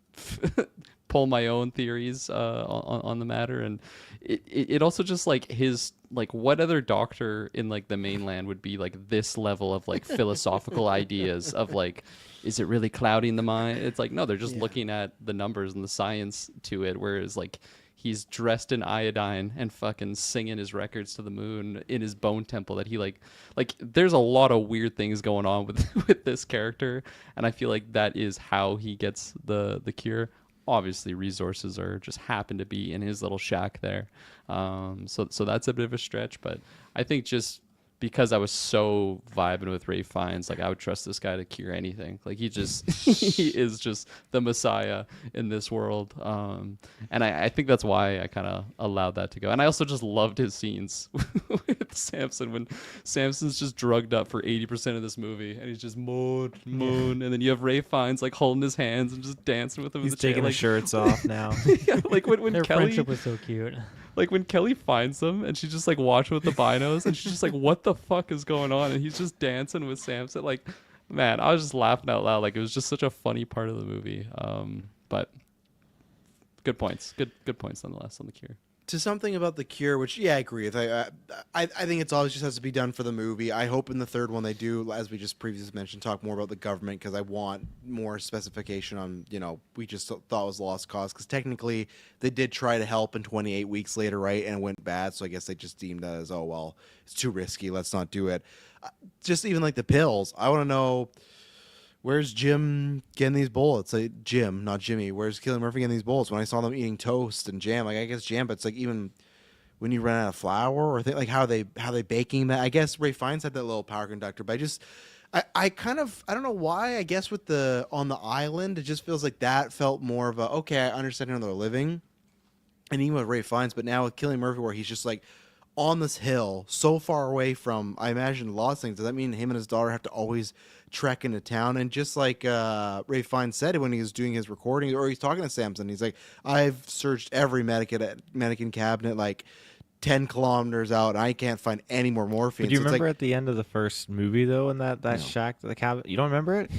pull my own theories on the matter. And it also just like his, like what other doctor in like the mainland would be like this level of like philosophical ideas of like, is it really clouding the mind? It's like, no, they're just Yeah. looking at the numbers and the science to it. Whereas like, he's dressed in iodine and fucking singing his records to the moon in his bone temple that he like there's a lot of weird things going on with with this character, and I feel like that is how he gets the cure. Obviously resources are just happen to be in his little shack there, so that's a bit of a stretch, but I think just because I was so vibing with Ray Fiennes, like I would trust this guy to cure anything. Like he just he is just the messiah in this world. And I think that's why I kind of allowed that to go. And I also just loved his scenes with Samson when Samson's just drugged up for 80% of this movie and he's just moon, and then you have Ray Fiennes like holding his hands and just dancing with him. in he's the chair, taking like, his shirts off now. yeah, like when their Kelly friendship was so cute. like when Kelly finds them and she's just like watching with the binos and she's just like, what the fuck is going on? And he's just dancing with Samson. Like, man, I was just laughing out loud. Like it was just such a funny part of the movie. But good points. Good points nonetheless on the cure. To something about the cure, which I agree with. I think it's always just has to be done for the movie. I hope in the third one they do, as we just previously mentioned, talk more about the government because I want more specification on we just thought it was lost cause because technically they did try to help in 28 weeks later, right, and it went bad. So I guess they just deemed that as it's too risky. Let's not do it. Just even like the pills, I want to know. Where's Jim getting these bullets? Like, Jim, not Jimmy. Where's Cillian Murphy getting these bullets? When I saw them eating toast and jam, like I guess jam, but it's like even when you run out of flour or like how they baking that. I guess Ray Fiennes had that little power conductor, but I kind of I don't know why. I guess with the on the island, it just feels like that felt more of a okay. I understand how they're living, and even with Ray Fiennes, but now with Cillian Murphy, where he's just like on this hill so far away from, I imagine, lots of things. Does that mean him and his daughter have to always trek into town? And just like Ray Fiennes said when he was doing his recording, or he's talking to Samson, he's like, I've searched every medicine cabinet like 10 kilometers out, and I can't find any more morphine. But do you So it's remember like, at the end of the first movie though, in that No. shack, the cabin? You don't remember it?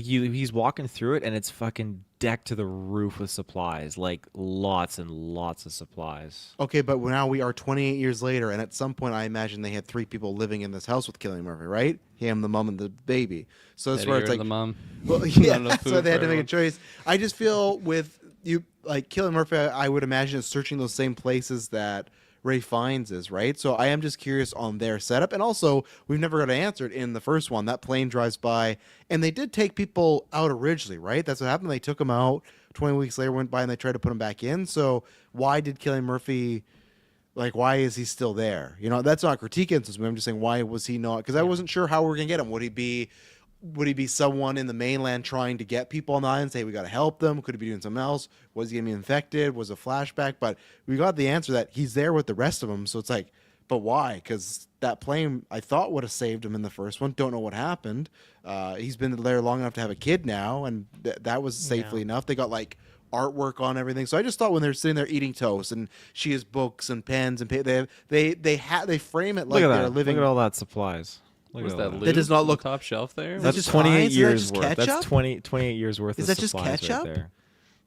He's walking through it, and it's fucking decked to the roof with supplies, like lots and lots of supplies. okay, but now we are 28 years later, and at some point I imagine they had 3 people living in this house with Cillian Murphy, right? Him, the mom, and the baby. So that's Eddie where it's or like, the mom. well, yeah, enough so food they had for to make a everyone. choice. I just feel with you, like Cillian Murphy, I would imagine is searching those same places that Ray Fiennes is, right? So I am just curious on their setup. And also, we've never got answered in the first one. That plane drives by, and they did take people out originally, right? That's what happened. They took them out. 20 weeks later went by, and they tried to put them back in. So why did Cillian Murphy, like, why is he still there? You know, that's not critiquing this movie. I'm just saying, why was he not? Because I wasn't sure how we are going to get him. Would he be someone in the mainland trying to get people on the island, say we got to help them? Could he be doing something else? Was he going to be infected? Was it a flashback? But we got the answer that he's there with the rest of them. So it's like, but why? Because that plane I thought would have saved him in the first one. Don't know what happened. He's been there long enough to have a kid now, and that was safely enough. They got like artwork on everything. So I just thought when they're sitting there eating toast and she has books and pens and they frame it like Look at they're that. living. Look at all that supplies. Look What's at that? all That does not on the look- top shelf there. Is that That's just 28 Heinz? Is that years just worth. ketchup? That's 28 years worth Is of that just supplies ketchup? right there.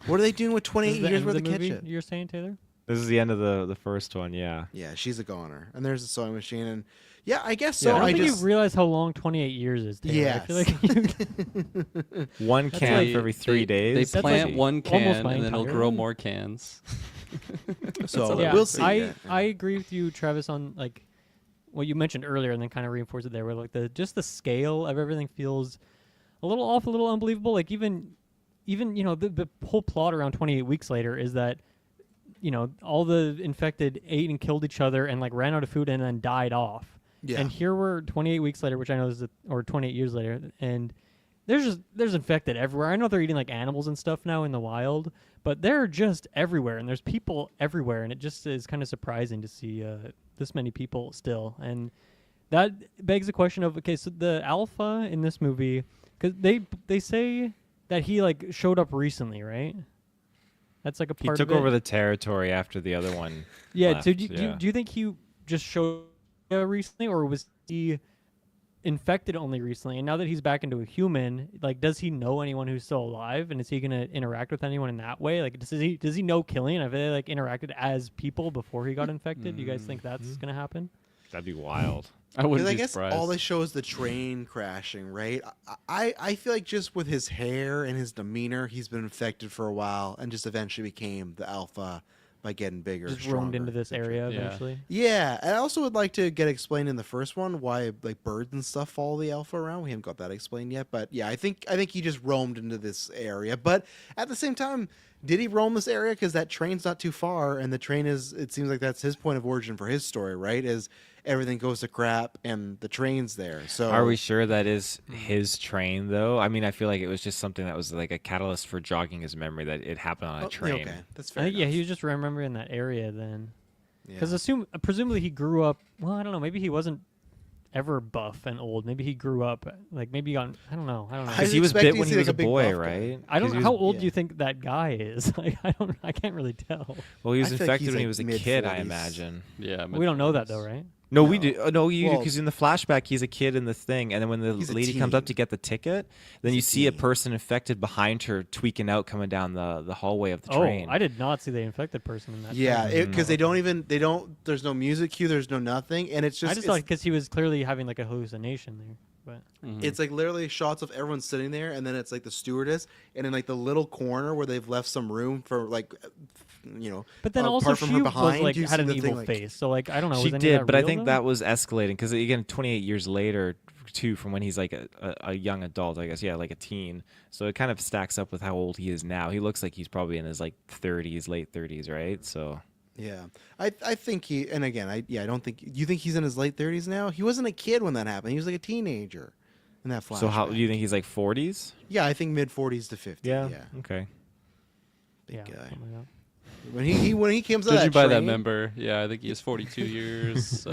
What are they doing with This 28 is the years end worth of of the movie, ketchup? you're saying, Taylor? This is the end of the first one, yeah. Yeah, she's a goner. And there's a sewing machine. And yeah, I guess Yeah, so. I don't I think just. you realize how long 28 years is, Taylor. Yes. I feel like One That's can like- for every 3 days. They That's plant like one almost can my and then it'll entire grow life. more cans. So yeah, we'll see. I Yeah. I agree with you, Travis, on like what you mentioned earlier, and then kind of reinforce it there. Where like the scale of everything feels a little off, a little unbelievable. Like even you know the whole plot around 28 weeks later is that you know all the infected ate and killed each other and like ran out of food and then died off. Yeah. And here we're 28 weeks later, which I know is or 28 years later, and there's infected everywhere. I know they're eating like animals and stuff now in the wild, but they're just everywhere, and there's people everywhere, and it just is kind of surprising to see this many people still. And that begs the question of, okay, so the alpha in this movie, because they say that he like showed up recently, right? That's like a He part took of it. over the territory after the other one. Yeah. left, So do yeah. you think he just showed recently, or was he infected only recently? And now that he's back into a human, like, does he know anyone who's still alive? And is he gonna interact with anyone in that way? Like, does he know Killian? Have they like interacted as people before he got infected? Do you guys think that's gonna happen? That'd be wild. I wouldn't Because I be guess surprised. all they show is the train crashing, right? I feel like just with his hair and his demeanor, he's been infected for a while and just eventually became the alpha by getting bigger. Just roamed stronger, into this etc. area Yeah. eventually. Yeah, and I also would like to get explained in the first one why like birds and stuff follow the alpha around. We haven't got that explained yet, but yeah, I think he just roamed into this area. But at the same time, did he roam this area? Because that train's not too far, and the train is. It seems like that's his point of origin for his story, right? Is everything goes to crap and the train's there. So Are we sure that is his train, though? I mean, I feel like it was just something that was like a catalyst for jogging his memory that it happened on a Oh, train. Okay, that's I fair. think, yeah, enough. he was just remembering that area then. Yeah. Because presumably he grew up. Well, I don't know. Maybe he wasn't ever buff and old. Maybe he grew up like maybe he got. I don't know. I Because was he was expecting bit to when see, he like, was a a big boy, buff guy. right? I don't 'Cause know he how was- old yeah. do you think that guy is. Like I can't really tell. Well, he was I feel like infected he's, when he like, was a kid, I mid-40s. imagine. Yeah, We don't know that though, right? No, we No. do. Oh, no, you Well, because in the flashback he's a kid in the thing, and then when the He's a lady comes up teen. to get the ticket, then He's you a see a teen. person infected behind her tweaking out, coming down the hallway of the Oh, train. I did not see the infected person in that. Yeah, train. because they don't. There's no music cue. There's no nothing, and it's just. I just it's, thought because he was clearly having like a hallucination there. But Mhm. it's like literally shots of everyone sitting there, and then it's like the stewardess, and in like the little corner where they've left some room for like, but then apart also from she her was behind, like you had see an the evil thing, like- face. So like I don't know. She was any of did, that but I real, think though? that was escalating because again, 28 years later, too, from when he's like a young adult, I guess, yeah, like a teen. So it kind of stacks up with how old he is now. He looks like he's probably in his like 30s, late 30s, right? So Yeah, I think he. And again, I don't think you think he's in his late 30s now. He wasn't a kid when that happened. He was like a teenager in that flashback. so how do you think he's like 40s? Yeah, I think mid 40s to 50. Yeah. Yeah, Okay. big yeah, guy. something like that. When he comes out of Judging that by that train, member, yeah, I think he has 42 years, 6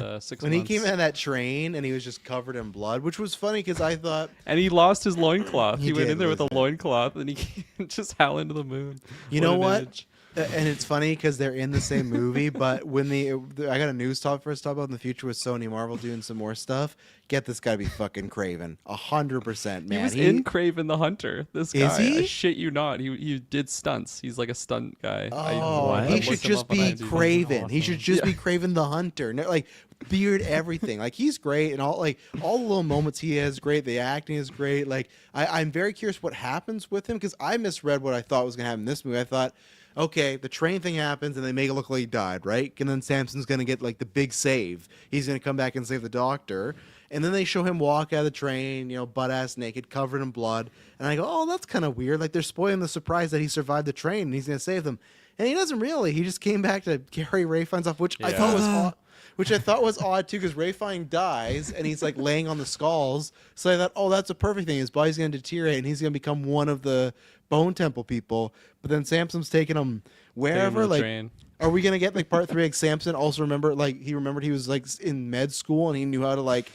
when months. he came out of that train and he was just covered in blood, which was funny because I thought, And he lost his loincloth. He He went did in there with a lose it. loincloth and he just howled into the moon. you What know an what? image. And it's funny because they're in the same movie, but when I got a news talk first talk about in the future with Sony Marvel doing some more stuff. Get this guy to be fucking Craven, 100%, man. He was in Craven the Hunter. This Is guy, he? I shit you not. He did stunts. He's like a stunt guy. Oh, What? he I should looked him just up on be IMDb. Craven. He should just Yeah. be Craven the Hunter. No, like beard, everything. Like he's great, and all the little moments he has great. The acting is great. Like I'm very curious what happens with him because I misread what I thought was gonna happen in this movie. I thought, okay, the train thing happens and they make it look like he died, right? And then Samson's gonna get like the big save. He's gonna come back and save the doctor. And then they show him walk out of the train, butt ass naked, covered in blood. And I go, oh, that's kind of weird. Like they're spoiling the surprise that he survived the train and he's gonna save them. And he doesn't really. He just came back to carry Ray Fiennes off, which I Yeah. thought was odd. Which I thought was odd too, because Ray Fiennes dies and he's like laying on the skulls. So I thought, oh, that's a perfect thing. His body's gonna deteriorate and he's gonna become one of the Bone Temple people. But then Samson's taking him wherever. the Like, train. are we gonna get like part 3? Like Samson also remembered he was like in med school and he knew how to like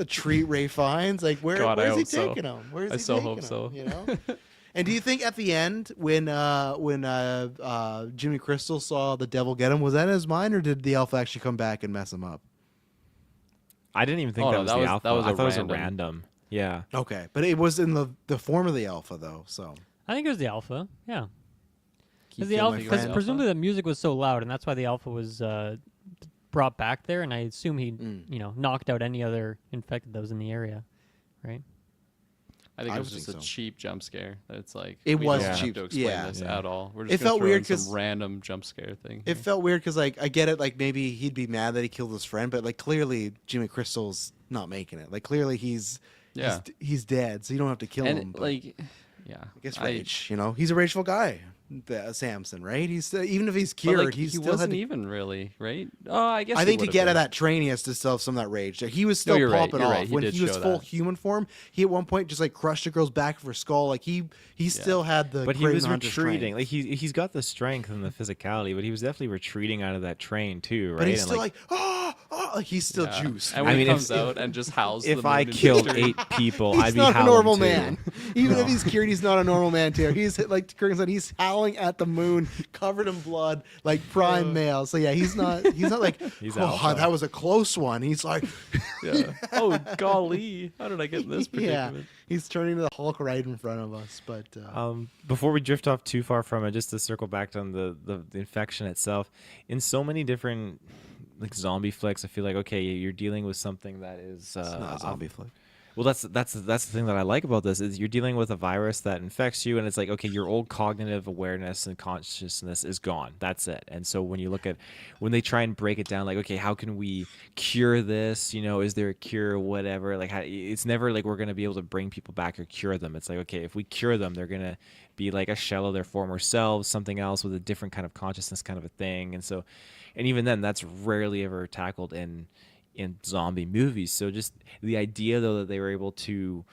treat Ray Fiennes. Like where's God, I he hope so. taking him? Where is I he so taking hope him? so. And do you think at the end when Jimmy Crystal saw the devil get him, was that in his mind or did the elf actually come back and mess him up? I didn't even think Oh, that no, was that the was- alpha. that was I a thought it was a random. random. Yeah. Okay, but it was in the form of the alpha though. So I think it was the alpha. Yeah, You the feel alpha like because Rand- presumably the music was so loud, and that's why the alpha was brought back there. And I assume he, knocked out any other infected that was in the area, right? I think I it was think just a so. cheap jump scare. That it's like It we was don't cheap. have to explain Yeah. this Yeah. at all. We're It just gonna felt throw weird in some 'cause random jump scare thing. it felt weird because like I get it, like maybe he'd be mad that he killed his friend, but like clearly Jimmy Crystal's not making it. Like clearly he's dead, so you don't have to kill him. and but like, yeah, I guess rage. He's a rageful guy. Samson, right? He's even if he's But, cured, like, he's he still wasn't had to, even really right. Oh, I guess I he think to would've get out of been. that train, he has to still have some of that rage. He was still you're right, popping you're off right. He when did he was show full that. human form. He at one point just like crushed a girl's back of her skull. Like he still had the. But he Craven was Hunter's retreating. strength. Like he's got the strength and the physicality, but he was definitely retreating out of that train too, right? But he's And, still like like he's still Yeah. juiced. And when I he mean, comes out and just howls. to if the I moon and killed victory. 8 people, He's I'd be not a howling normal too. man. Even if he's cured, he's not a normal man too. He's like Kurgan said, he's howling at the moon, covered in blood, like prime male. So yeah, he's not like He's oh, alpha. that was a close one. He's like Yeah. Oh golly! How did I get in this yeah, predicament? he's turning to the Hulk right in front of us. But Before we drift off too far from it, just to circle back on the infection itself, in so many different like zombie flicks, I feel like okay, you're dealing with something that is it's not a zombie flick. Well, that's the thing that I like about this is you're dealing with a virus that infects you, and it's like okay, your old cognitive awareness and consciousness is gone. That's it. And so when you look at when they try and break it down, like okay, how can we cure this? Is there a cure? Whatever. Like it's never like we're gonna be able to bring people back or cure them. It's like okay, if we cure them, they're gonna be like a shell of their former selves, something else with a different kind of consciousness, kind of a thing. And so, and even then, that's rarely ever tackled in zombie movies. So just the idea though that they were able to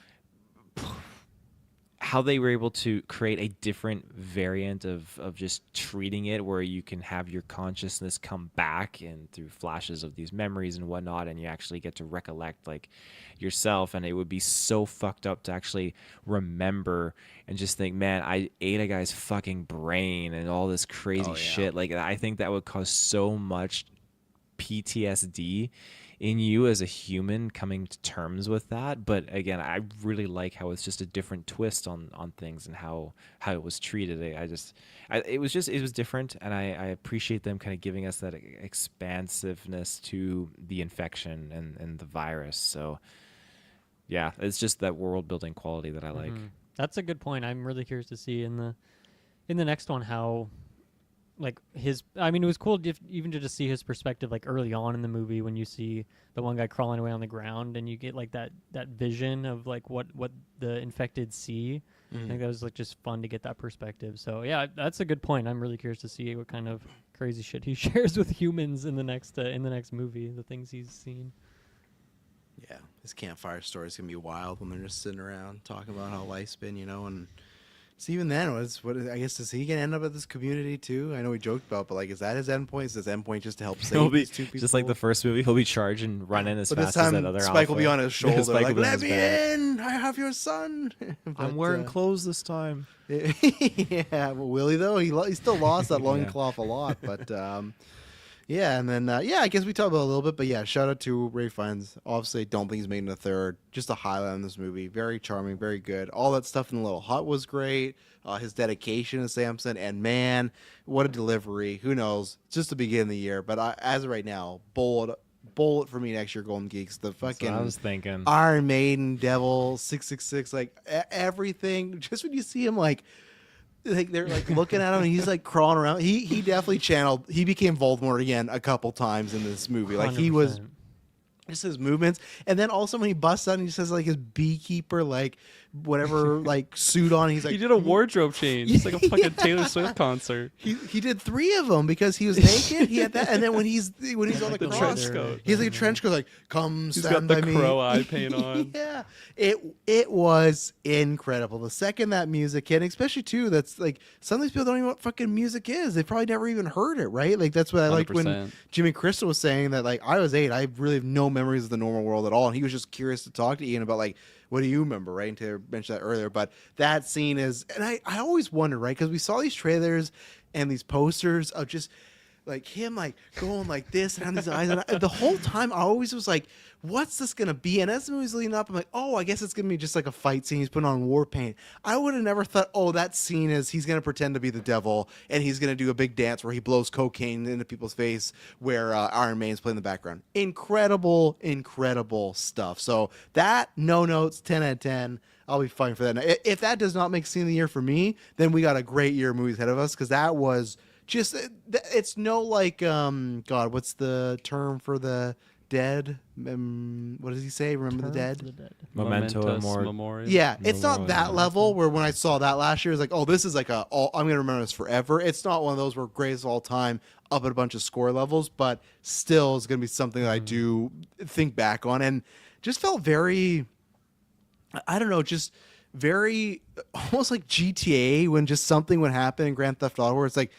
create a different variant of just treating it where you can have your consciousness come back and through flashes of these memories and whatnot, and you actually get to recollect like yourself, and it would be so fucked up to actually remember and just think, man, I ate a guy's fucking brain and all this crazy shit. Like I think that would cause so much PTSD in you as a human coming to terms with that. But again, I really like how it's just a different twist on things and how it was treated. It was different, and I appreciate them kind of giving us that expansiveness to the infection and the virus. So yeah, it's just that world building quality that I like. That's a good point. I'm really curious to see in the next one how like it was cool even to just see his perspective like early on in the movie when you see the one guy crawling away on the ground and you get like that vision of like what the infected see. I think that was like just fun to get that perspective. So yeah, that's a good point. I'm really curious to see what kind of crazy shit he shares with humans in the next movie, the things he's seen. Yeah, his campfire story is gonna be wild when they're just sitting around talking about how life's been, and So even then, I guess is he gonna end up at this community too? I know we joked about, but like, is that his endpoint? Is his endpoint just to help save He'll be these two people? just like the first movie. He'll be charging, running as But this fast as that time, other Spike will be alpha. on his shoulder, Spike like, will be on "Let his me back. in! I have your son." I'm But, wearing clothes this time. yeah, but will he though? He still lost that Yeah. loincloth a lot, but yeah, and then I guess we talked about it a little bit, but yeah, shout out to Ray Fiennes. Obviously, don't think he's making a third. Just a highlight on this movie. Very charming, very good. All that stuff in the Little Hut was great. His dedication to Samson, and man, what a delivery! Who knows? It's just the beginning of the year, but as of right now, bullet for me next year, Golden Geeks. The That's what fucking I was thinking. Iron Maiden, Devil, 666, like everything. Just when you see him, like they're like looking at him, and he's like crawling around. He definitely channeled. He became Voldemort again a couple times in this movie. Like he was 100%. just his movements, and then also when he busts out, and he says like his beekeeper, like whatever, like suit on. He's like, He did a wardrobe change. It's like a fucking Taylor Swift concert. He did 3 of them because he was naked. He had that, and then when he's on the The cross, trench coat. he has like a trench coat, like come He's stand got the by me. crow eye paint on. Yeah, it was incredible. The second that music hit, especially too, that's like some of these people don't even know what fucking music is. They probably never even heard it, right? Like that's what I liked when 100%. Jimmy Crystal was saying that like I was 8, I really have no memories of the normal world at all, and he was just curious to talk to Ian about like, what do you remember, right? And Taylor mentioned that earlier, but that scene is, and I always wonder, right? Because we saw these trailers and these posters of just like him like going like this and having these eyes, and the whole time I always was like, what's this gonna be? And as the movie's leading up, I'm like, oh, I guess it's gonna be just like a fight scene. He's putting on war paint. I would have never thought, oh, that scene is he's gonna pretend to be the devil and he's gonna do a big dance where he blows cocaine into people's face, where Iron Man's playing in the background. Incredible stuff. So that no notes, 10 out of 10. I'll be fine for that. Now, if that does not make scene of the year for me, then we got a great year of movies ahead of us, because that was just, it's no like God, what's the term for the dead? What does he say? Remember the Term dead? for the dead. Memento Momentous mori. Memoriam. Yeah, it's not Memorial. that level where when I saw that last year, it's like, oh, this is like I'm gonna remember this forever. It's not one of those where greatest of all time up at a bunch of score levels, but still is gonna be something that I do think back on, and just felt very, I don't know, just very almost like GTA, when just something would happen in Grand Theft Auto where it's like,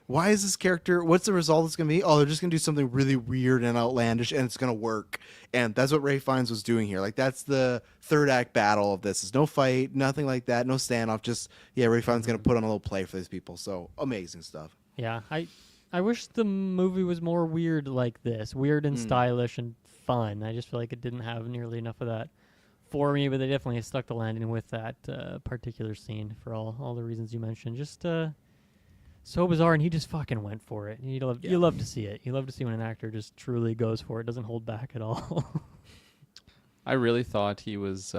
why is this character, what's the result it's going to be? Oh, they're just going to do something really weird and outlandish, and it's going to work. And that's what Ray Fiennes was doing here. Like, that's the third act battle of this. There's no fight, nothing like that, no standoff. Just, yeah, Ray Fiennes going to put on a little play for these people. So, amazing stuff. Yeah, I wish the movie was more weird like this, weird and stylish and fun. I just feel like it didn't have nearly enough of that for me, but they definitely stuck the landing with that particular scene for all the reasons you mentioned. Just so bizarre, and he just fucking went for it. You love to see it. You love to see when an actor just truly goes for it, doesn't hold back at all. I really thought he was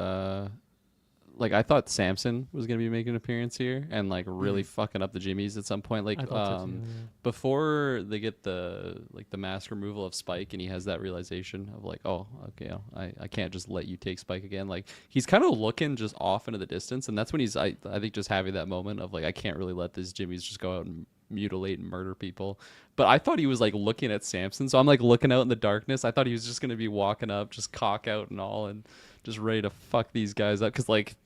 I thought Samson was gonna be making an appearance here and like really fucking up the Jimmies at some point. Like I thought so too, yeah. before they get the mask removal of Spike, and he has that realization of like, oh, okay, I can't just let you take Spike again. Like he's kind of looking just off into the distance, and that's when he's I think just having that moment of like, I can't really let these Jimmies just go out and mutilate and murder people. But I thought he was like looking at Samson, so I'm like looking out in the darkness. I thought he was just gonna be walking up, just cock out and all, and just ready to fuck these guys up, because like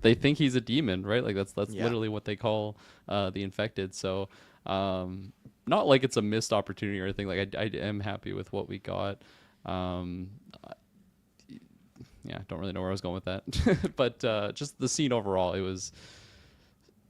they think he's a demon, right? Like that's literally what they call the infected. So not like it's a missed opportunity or anything. Like I am happy with what we got. Yeah, don't really know where I was going with that. But just the scene overall,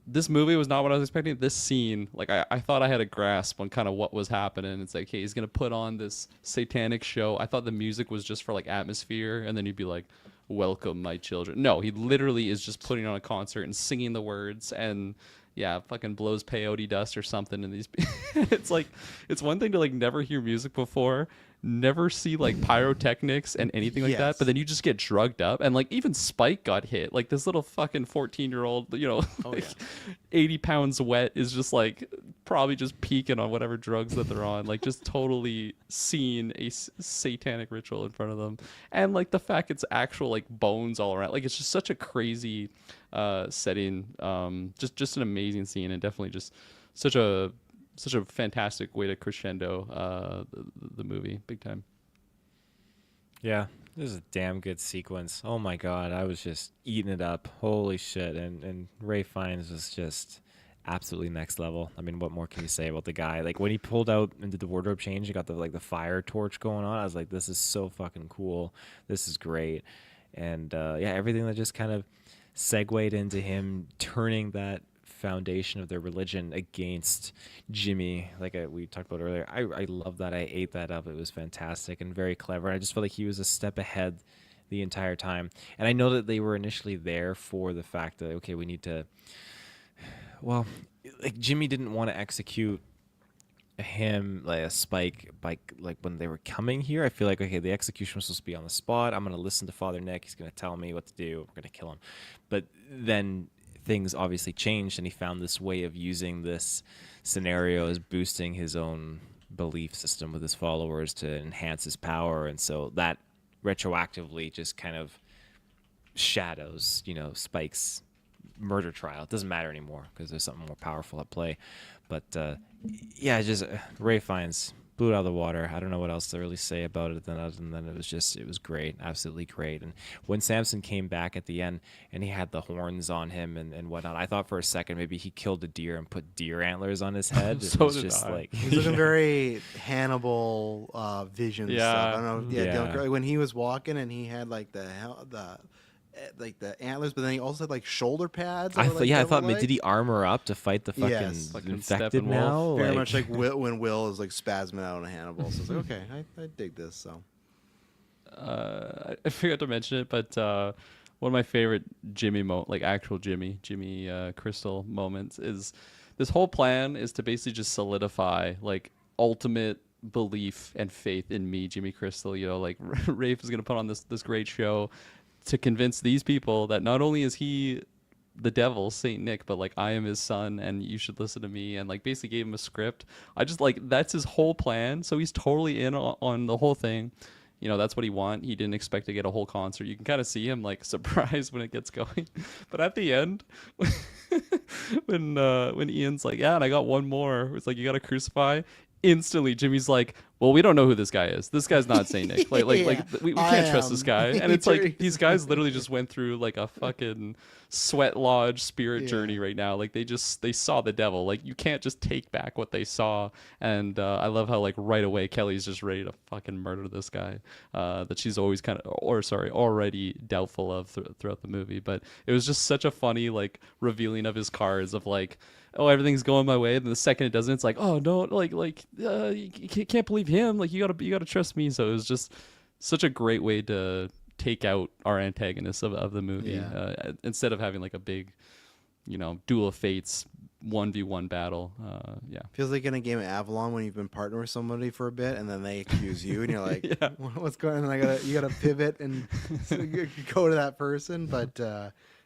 this movie was not what I was expecting. This scene, like I thought I had a grasp on kind of what was happening. It's like, hey, he's gonna put on this satanic show. I thought the music was just for like atmosphere, and then he'd be like, welcome my children. No, he literally is just putting on a concert and singing the words, and yeah, fucking blows peyote dust or something in these. It's like, it's one thing to like never hear music before, never see like pyrotechnics and anything like that, but then you just get drugged up, and like even Spike got hit. Like this little fucking 14-year-old, 80 pounds wet is just like probably just peaking on whatever drugs that they're on, like just totally seeing a satanic ritual in front of them, and like the fact it's actual like bones all around, like it's just such a crazy setting. Just an amazing scene, and definitely just such a fantastic way to crescendo the movie big time. Yeah, This is a damn good sequence. Oh my god, I was just eating it up. Holy shit! And Ray Fiennes was just absolutely next level. I mean, what more can you say about the guy? Like when he pulled out and did the wardrobe change, he got the fire torch going on. I was like, this is so fucking cool. This is great. And yeah, everything that just kind of segued into him turning that foundation of their religion against Jimmy, like we talked about earlier. I love that. I ate that up. It was fantastic and very clever. I just felt like he was a step ahead the entire time. And I know that they were initially there for the fact that, okay, we need to, well, like Jimmy didn't want to execute him like a Spike like when they were coming here. I feel like, okay, the execution was supposed to be on the spot. I'm going to listen to Father Nick. He's going to tell me what to do. We're going to kill him. But then things obviously changed, and he found this way of using this scenario as boosting his own belief system with his followers to enhance his power. And so that retroactively just kind of shadows, Spike's murder trial. It doesn't matter anymore because there's something more powerful at play. But yeah, just Ray Fiennes blew it out of the water. I don't know what else to really say about it other than it was great, absolutely great. And when Samson came back at the end and he had the horns on him and whatnot, I thought for a second maybe he killed a deer and put deer antlers on his head. It So was did just I. like He's looking very Hannibal Vision Yeah. stuff. I don't know. Yeah. Like when he was walking and he had like the antlers, but then he also had like shoulder pads. I thought, yeah, I thought, like, did he armor up to fight the fucking Yes. Fucking infected Steppenwolf. now? very much like when Will is like spasming out on Hannibal. So it's like, okay, I dig this. So I forgot to mention it, but one of my favorite Jimmy actual Jimmy Crystal moments is this whole plan is to basically just solidify like ultimate belief and faith in me, Jimmy Crystal. Like Rafe is gonna put on this great show to convince these people that not only is he the devil, Saint Nick, but like I am his son and you should listen to me, and like basically gave him a script. I just like that's his whole plan. So he's totally in on the whole thing. That's what he want. He didn't expect to get a whole concert. You can kind of see him like surprised when it gets going. But at the end, when Ian's like, yeah, and I got one more. It's like you got to crucify. Instantly, Jimmy's like, well, we don't know who this guy is. This guy's not Saint Nick. Like we can't trust this guy. And it's like these guys literally just went through like a fucking sweat lodge spirit journey right now. Like they saw the devil. Like you can't just take back what they saw. And I love how like right away Kelly's just ready to fucking murder this guy that she's always already doubtful of throughout the movie. But it was just such a funny like revealing of his cards of like, oh, everything's going my way, and the second it doesn't, it's like, oh no, you can't believe him. Like you gotta trust me. So it was just such a great way to take out our antagonists of the movie instead of having like a big, duel of fates 1v1 battle. feels like in a game of Avalon when you've been partnered with somebody for a bit and then they accuse you and you're like, what's going on? And you gotta pivot and go to that person, but.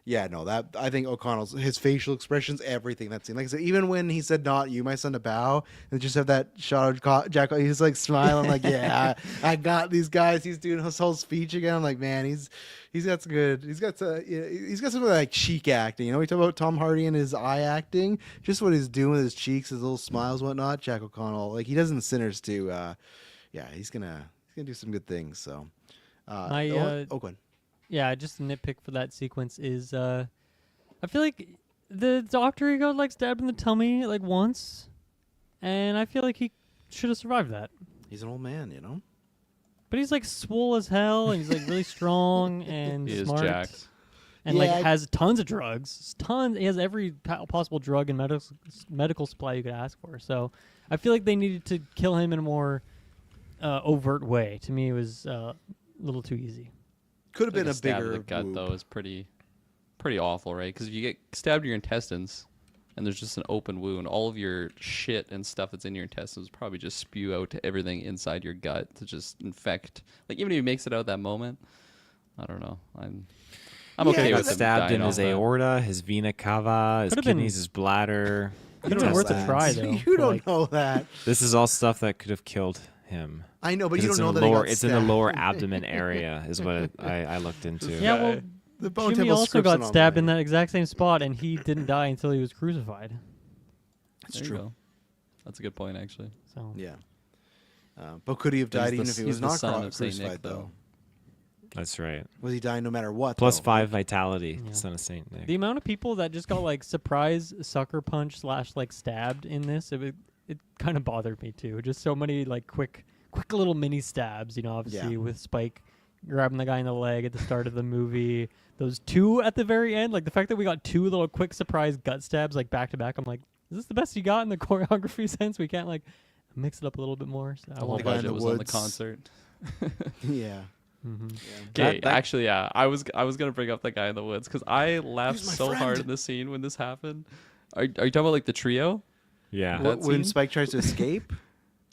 Yeah, no, that I think O'Connell's his facial expressions, everything that scene. Like I said, even when he said "not you, my son" to bow, and just have that shot of Jack, he's like smiling, like, "Yeah, I got these guys." He's doing his whole speech again. I'm like, man, he's got some good. He's got some like cheek acting. We talk about Tom Hardy and his eye acting, just what he's doing with his cheeks, his little smiles, whatnot. Jack O'Connell, like he does in Sinners too. He's gonna do some good things. So, go ahead. Yeah, just a nitpick for that sequence is I feel like the doctor, he got like stabbed in the tummy like once, and I feel like he should have survived that. He's an old man, But he's like swole as hell, and he's like really strong and He smart, is jacked. and like has tons of drugs. He has every possible drug and medical supply you could ask for. So I feel like they needed to kill him in a more overt way. To me, it was a little too easy. Could have been a stab bigger in the gut whoop. though is pretty awful, right? Because if you get stabbed in your intestines and there's just an open wound, all of your shit and stuff that's in your intestines probably just spew out to everything inside your gut to just infect. Like even if he makes it out that moment, I don't know. I'm okay with him stabbed dying in his off that. aorta, his vena cava, his Could've been- kidneys, his bladder. Could have been worth a try though. You don't know that. This is all stuff that could have killed him. I know, but 'Cause you it's don't know in that the he lower, got it's in the stabbed. lower abdomen area, is what I looked into. Yeah, well, The Bone Jimmy Temple also scripts got and all stabbed that. in that exact same spot, and he didn't die until he was crucified. That's There you true. go. That's a good point, actually. So Yeah. But could he have died He's even the- if he he's was the not son of Saint crucified, Nick, though? That's right. Was he dying no matter what? Plus though? 5 vitality, Yeah. son of Saint Nick. The amount of people that just got like surprise sucker punch / like stabbed in this, it kind of bothered me too. Just so many like quick little mini stabs. You know, obviously with Spike grabbing the guy in the leg at the start of the movie. Those 2 at the very end, like the fact that we got 2 little quick surprise gut stabs like back to back. I'm like, is this the best you got in the choreography sense? We can't like mix it up a little bit more. So The whole The guy in budget the was on the woods. concert. Yeah. Mm-hmm. Okay, That- actually, yeah, I was gonna bring up that guy in the woods because I laughed He's my so hard friend. in the scene when this happened. Are you talking about like the trio? Yeah. That When scene? Spike tries to escape.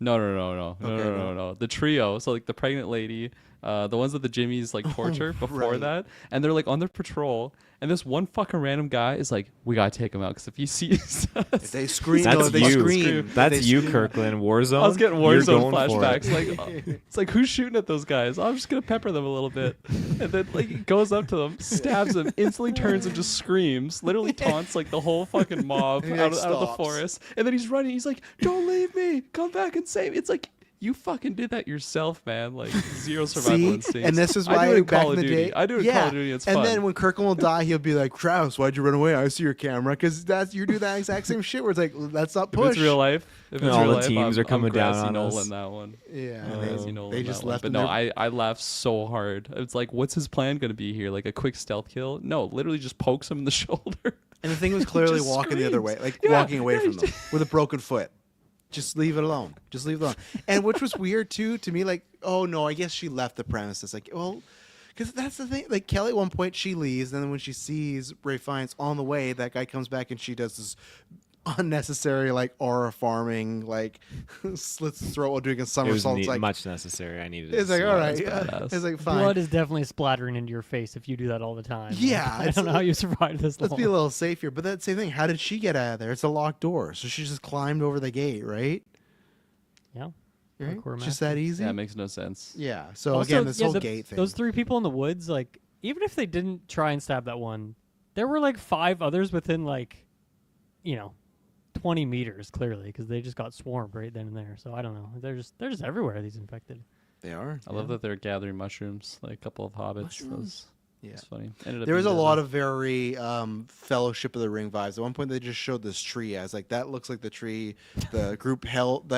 No. Okay, No. The trio. So like the pregnant lady, the ones that the Jimmies like torture before right. that, and they're like on their patrol, and this one fucking random guy is like, "We gotta take him out because if he sees us." If they scream. That's no, they you. scream. That's They you, scream. Kirkland. Warzone. I was getting You're Warzone going for it. flashbacks. Like, it's like who's shooting at those guys? I'm just gonna pepper them a little bit, and then like he goes up to them, stabs them, instantly turns and just screams, literally taunts like the whole fucking mob And he, out like, of the stops. forest, and then he's running. He's like, "Don't leave me! Come back and save me!" It's like. You fucking did that yourself, man. Like zero survival See, instincts. and this is I why do it in back Call in of the Duty. day, I do it in yeah. Call of Duty. It's and fun. then when Kirkland will die, he'll be like, "Travis, why'd you run away? I see your camera." Because you do that exact same shit. Where it's like, let's not if push. it's real life, if And it's all real the life, teams I'm, are coming I'm down Grassy on Knoll us. in that one. Yeah, Grassy Knoll they in just that one. left. But him no, there. I laughed so hard. It's like, what's his plan going to be here? Like a quick stealth kill? No, literally just pokes him in the shoulder. And the thing was clearly just walking the other way, screams. like Yeah, walking away yeah, from he them with a broken foot. Just leave it alone. Just leave it alone. And which was weird too to me. Like, oh no, I guess she left the premises. Like, well, because that's the thing. Like Kelly, at one point she leaves, and then when she sees Ray Fiennes on the way, that guy comes back and she does this unnecessary like aura farming, like slits his throat while doing a It was somersault. It's like, much necessary. I needed. it's to like see all it. right. That's badass. It's like fine. Blood is definitely splattering into your face if you do that all the time. Like, Yeah, I it's- don't know how you survived this Let's long. be a little safe here. But that same thing. How did she get out of there? It's a locked door, so she just climbed over the gate, right? Yeah. Right? Parkour Just that easy. Yeah, it makes no sense. Yeah. So Also, again, this yeah, whole the- gate thing. Those 3 people in the woods, like, even if they didn't try and stab that one, there were like 5 others within like, 20 meters clearly because they just got swarmed right then and there. So I don't know. They're just everywhere. These infected. They are. I love that they're gathering mushrooms, like a couple of hobbits. Mushrooms. Yeah. It's funny. Ended up There was a being lot deadly. of very Fellowship of the Ring vibes. At one point, they just showed this tree. I was like, that looks like the tree the group held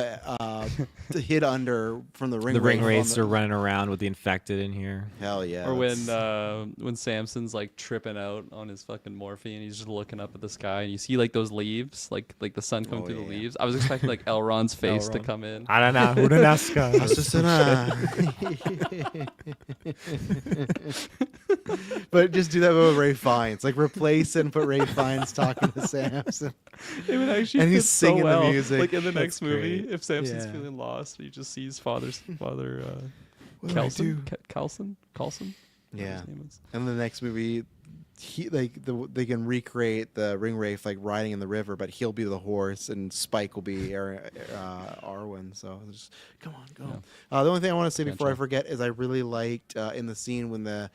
hid under from the ring. The ring wraith on wraiths the- are running around with the infected in here. Hell yeah. Or that's- when Samson's like tripping out on his fucking morphine, he's just looking up at the sky, and you see like those leaves, like the sun come Oh, through the yeah. leaves. I was expecting like Elrond's face to Elrond. come in. I don't know. Who did ask? That's just But just do that with Ray Fiennes. Like replace it and put Ray Fiennes talking to Samson. It would actually And fit he's singing so the well. music. Like in the That's next movie, great. if Samson's Yeah. feeling lost, he just sees father What do I do? Carlson. Yeah. His name is. And the next movie, they can recreate the ring wraith like riding in the river, but he'll be the horse and Spike will be Arwen. So just come on, go. Yeah. The only thing I want to say Gotcha. before I forget is I really liked in the scene when the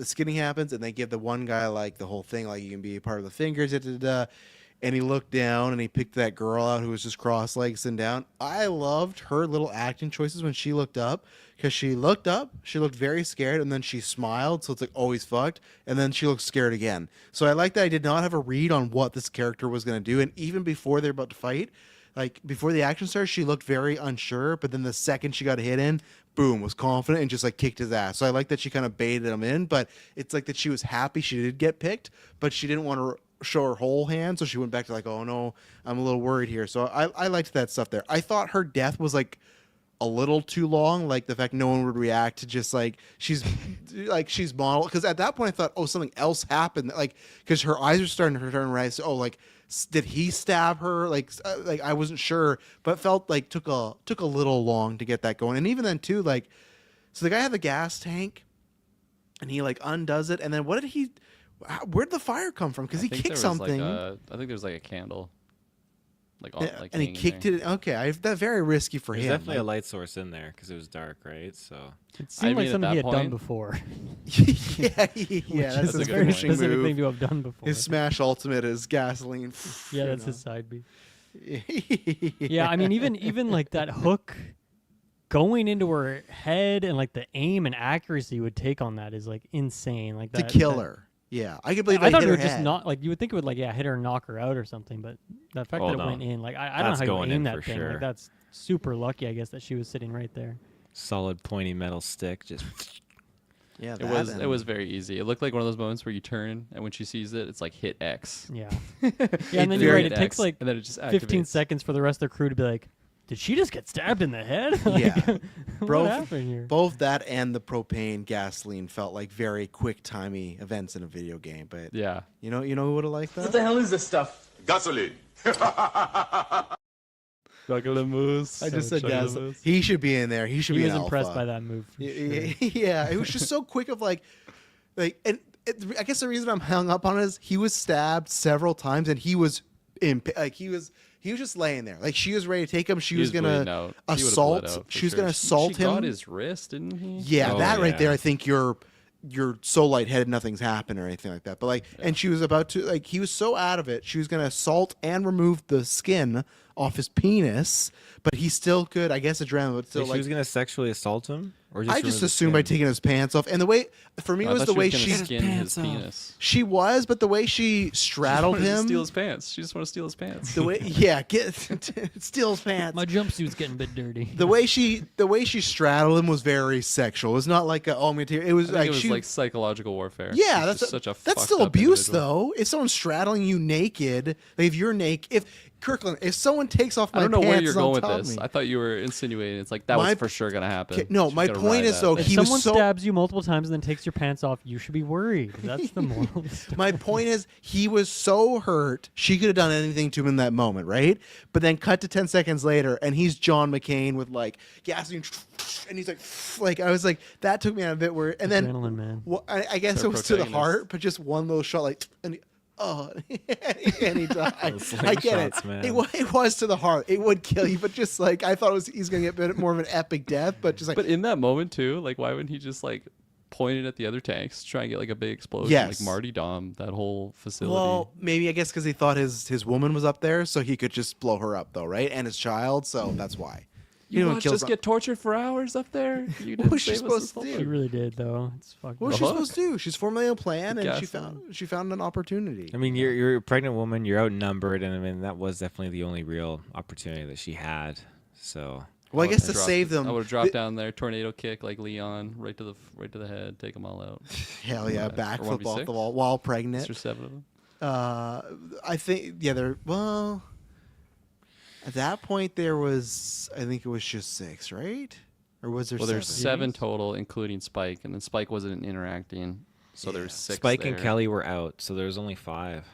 skinning happens and they give the one guy like the whole thing, like you can be a part of the fingers, and he looked down and he picked that girl out who was just cross-legged sitting down. I loved her little acting choices when she looked up, because she looked up, she looked very scared, and then she smiled, so it's like, oh, he's fucked, and then she looked scared again. So I like that I did not have a read on what this character was going to do, and even before they're about to fight, like before the action started, she looked very unsure, but then the second she got hit in, boom, was confident and just like kicked his ass. So I like that she kind of baited him in, but it's like that she was happy she did get picked, but she didn't want to show her whole hand, so she went back to like, oh no, I'm a little worried here. So I liked that stuff there. I thought her death was like a little too long, like the fact no one would react to just like she's modeled, because at that point I thought, oh, something else happened, like because her eyes are starting to turn red. So, oh, like did he stab her? Like I wasn't sure, but it felt like took a little long to get that going. And even then too, like, so the guy had the gas tank, and he like undoes it, and then what did he? Where'd the fire come from? Because he think kicked there was, something. I think there's like a candle. Like, on, like and he hanging kicked there. it. Okay, that's very risky for There's him. definitely a Like- light source in there because it was dark, right? So It seemed like mean, at something that he had done point- before. yeah, that's Which his is a good very point. finishing specific move. thing to have done before. His smash ultimate is gasoline. Yeah, you that's know. his side B. Yeah, Yeah, I mean, even like that hook going into her head and like the aim and accuracy would take on that is like insane. Like To that, kill that- her. Yeah, I could believe I they thought hit it her would just head. not like you would think it would like hit her and knock her out or something, but the fact Oh, that it no. went in, like I don't know That's how you going aim in that for thing. sure. Like that's super lucky, I guess, that she was sitting right there. Solid pointy metal stick. Just Yeah, It that was and- it was very easy. It looked like one of those moments where you turn and when she sees it, it's like hit X. Yeah, yeah, and then You you're right. hit It takes X, like and then it just 15 activates. seconds for the rest of the crew to be like, "Did she just get stabbed in the head?" Like, Yeah. Bro, what happened here? Both that and the propane gasoline felt like very quick timey events in a video game. But Yeah. you know who would have liked that? What the hell is this stuff? Gasoline. Chocolate mousse. I just said gasoline. He should be in there. He should He be was an impressed alpha. by that move. For sure. Yeah, it was just so quick of like, and I guess the reason I'm hung up on it is he was stabbed several times and he was he was just laying there. Like she was ready to take him. She was gonna bleeding out. He would've bled assault. out for She was sure. gonna assault she him. got his wrist, didn't he? Yeah, Oh, that right yeah. there. I think you're so lightheaded, nothing's happened or anything like that. But like, and she was about to like, he was so out of it. She was gonna assault and remove the skin off his penis, but he still could. I guess adrenaline, but still she like. was gonna sexually assault him, or just I remove just the assumed by skin? taking his pants off, and the way for me I was thought the way was she gonna skin his pants off. penis. she was, but the way she straddled She wanted to him, steal his pants. She just want to steal his pants. the way get steal his pants. My jumpsuit's getting a bit dirty. The way she straddled him was very sexual. It was not like oh, I'm gonna take it. Was I think like it was she like psychological warfare. yeah, She's that's just such a that's fucked still up abuse individual. though. If someone's straddling you naked, like if you're naked, if Kirkland, if someone takes off my I don't know pants where you're on going with top of this. me- I thought you were insinuating it's like that My- was for sure gonna happen. No, She's my gonna point ride is, that. though, if he was someone so- stabs you multiple times and then takes your pants off, you should be worried. That's the moral of the story. My point is, he was so hurt, she could have done anything to him in that moment, right? But then cut to 10 seconds later, and he's John McCain with like gasoline, and he's like I was like, that took me on a bit where, and then Adrenaline, man. well, I guess Their it was to the protagonist. heart, but just one little shot, like, and he, oh, and he died. Those I get it. slingshots, man. It was to the heart. It would kill you, but just like I thought he's gonna get a bit more of an epic death, but just like But in that moment too, like why wouldn't he just like point it at the other tanks, try and get like a big explosion, Yes. like Marty Dom, that whole facility. well, maybe I guess because he thought his woman was up there, so he could just blow her up though, right? And his child, so that's why. you didn't watched kill us some- get tortured for hours up there. You What didn't was she save us supposed this to whole do? She time. really did, though. It's fucking. What was she supposed to do? She's formulating a plan, and Gasoline. she found an opportunity. I mean, you're a pregnant woman. You're outnumbered, and I mean that was definitely the only real opportunity that she had. So Well, I guess to Dropped- save them, I would have dropped down there, tornado kick like Leon, right to the head, take them all out. hell yeah, Or backflip off 1v6? the wall while Six pregnant. or 7 of them. I think they're well. At that point, there was I think it was just 6, right? Or was there Well, 7? there's 7 total, including Spike, and then Spike wasn't interacting, so Yeah. there's 6. Spike and there. Kelly were out, so there was only 5.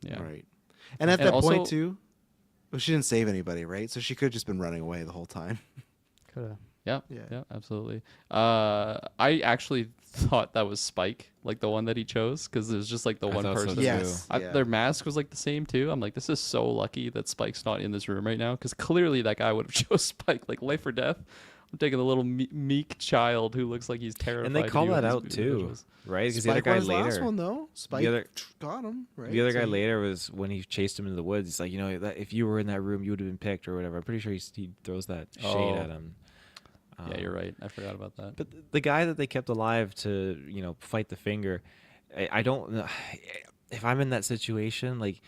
Yeah. Right. And at And that point also- too, well, she didn't save anybody, right? So she could have just been running away the whole time. Coulda. Yeah, Yeah. yeah, absolutely. I actually thought that was Spike, like the one that he chose, because it was just like the I one thought so person. too. Yes. Yeah. Their mask was like the same too. I'm like, this is so lucky that Spike's not in this room right now, because clearly that guy would have chose Spike, like life or death. I'm taking the little meek child who looks like he's terrified. And they to call deal with that these out too, individuals. right? Because the other Spike guy won his last later, one though. Spike other- got him. Right. the other guy So- later was when he chased him into the woods. He's like, that if you were in that room, you would have been picked or whatever. I'm pretty sure he throws that shade Oh. at him. Yeah, you're right. I forgot about that. But the guy that they kept alive to, fight the finger, I don't know. If I'm in that situation, like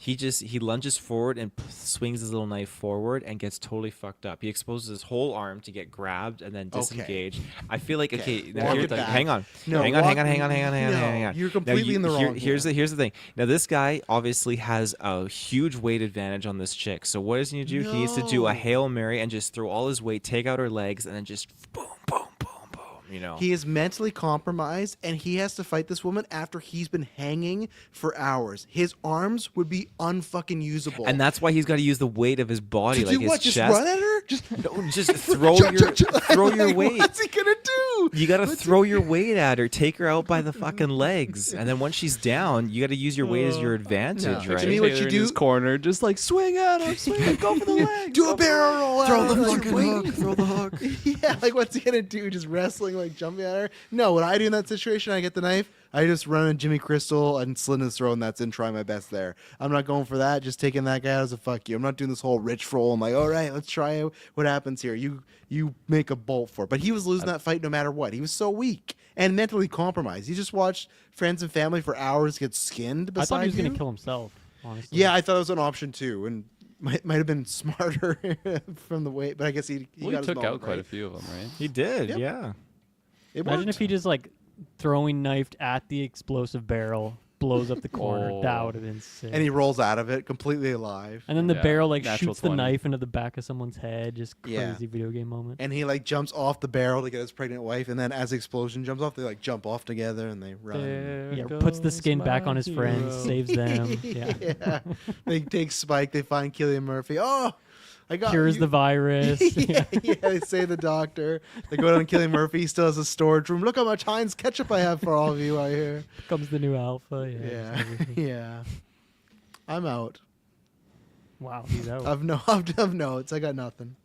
he lunges forward and swings his little knife forward and gets totally fucked up. He exposes his whole arm to get grabbed and then Okay. disengage. I feel like Okay. now Walk here- it back. hang on. No, hang on, walk- hang on. No, you're completely in the wrong Here's here. the thing. Now this guy obviously has a huge weight advantage on this chick. So what does he need to do? He needs to do a No. Hail Mary and just throw all his weight, take out her legs, and then just boom, boom, boom, boom. He is mentally compromised, and he has to fight this woman after he's been hanging for hours. His arms would be unfucking usable. And that's why he's got to use the weight of his body, to like do his what? Just chest. run at her? Just No, just throw your Like, weight. What's he gonna do? You got to throw your weight at her, take her out by the fucking legs, and then once she's down, you got to use your weight as your advantage, No. right? To me, what you Taylor in do- his corner, just like swing at him, swing, go for the leg, Do a barrel roll. Throw at the her, like, fucking wait. hook. Throw the hook. Yeah, like what's he gonna do? Just wrestling, like jumping at her? No, what I do in that situation, I get the knife, I just run a Jimmy Crystal and slit his throat, and that's in try my best there. I'm not going for that. Just taking that guy out as a fuck you. I'm not doing this whole rich roll. I'm like, all right, let's try what happens here. You make a bolt for it. But he was losing that fight no matter what. He was so weak and mentally compromised. He just watched friends and family for hours get skinned I beside thought he was you. going to kill himself, honestly. Yeah, I thought it was an option too, and might have been smarter from the way. But I guess he Well, got he his took moment, out quite right? a few of them, right? He did, Yep. yeah. It Imagine worked. if he just like throwing knifed at the explosive barrel, blows up the corner. Oh. That would have been sick. and he rolls out of it completely alive. And then the Yeah, barrel like natural shoots the 20. knife into the back of someone's head. Just crazy Yeah. video game moment. And he like jumps off the barrel to get his pregnant wife, and then as the explosion jumps off, they like jump off together and they run. There Yeah, puts the goes skin back my on his friends, hero. saves them. Yeah, Yeah. They take Spike, they find Cillian Murphy. Oh, I got cures you. the virus. yeah, they say the doctor. They go down to Cillian Murphy. He still has a storage room. Look how much Heinz ketchup I have for all of you out here. Comes the new alpha. Yeah. Yeah, just everything. yeah. I'm out. Wow, he's out. Of notes. I got nothing.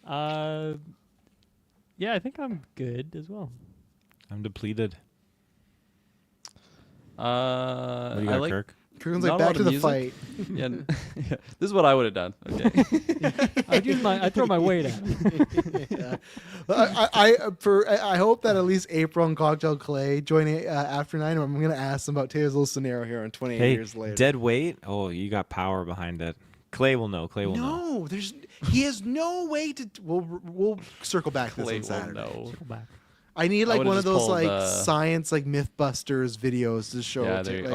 Yeah, I think I'm good as well. I'm depleted. What do I you got, like. Kirk? Kirkland's Not like a back lot to of the music. fight. Yeah, yeah, this is what I would have done. Okay. I'd throw my weight at it. Yeah. I hope that at least April and Cocktail Clay join after 9. I'm going to ask them about Taylor's little scenario here on 28 Hey, years later. dead weight? Oh, you got power behind it. Clay will know. Clay will know. No, he has no way to. We'll circle back to Clay this will on Saturday. know. Circle back. I need I like would've one of just those pulled, like science like MythBusters videos to show. Yeah, it to, there, like,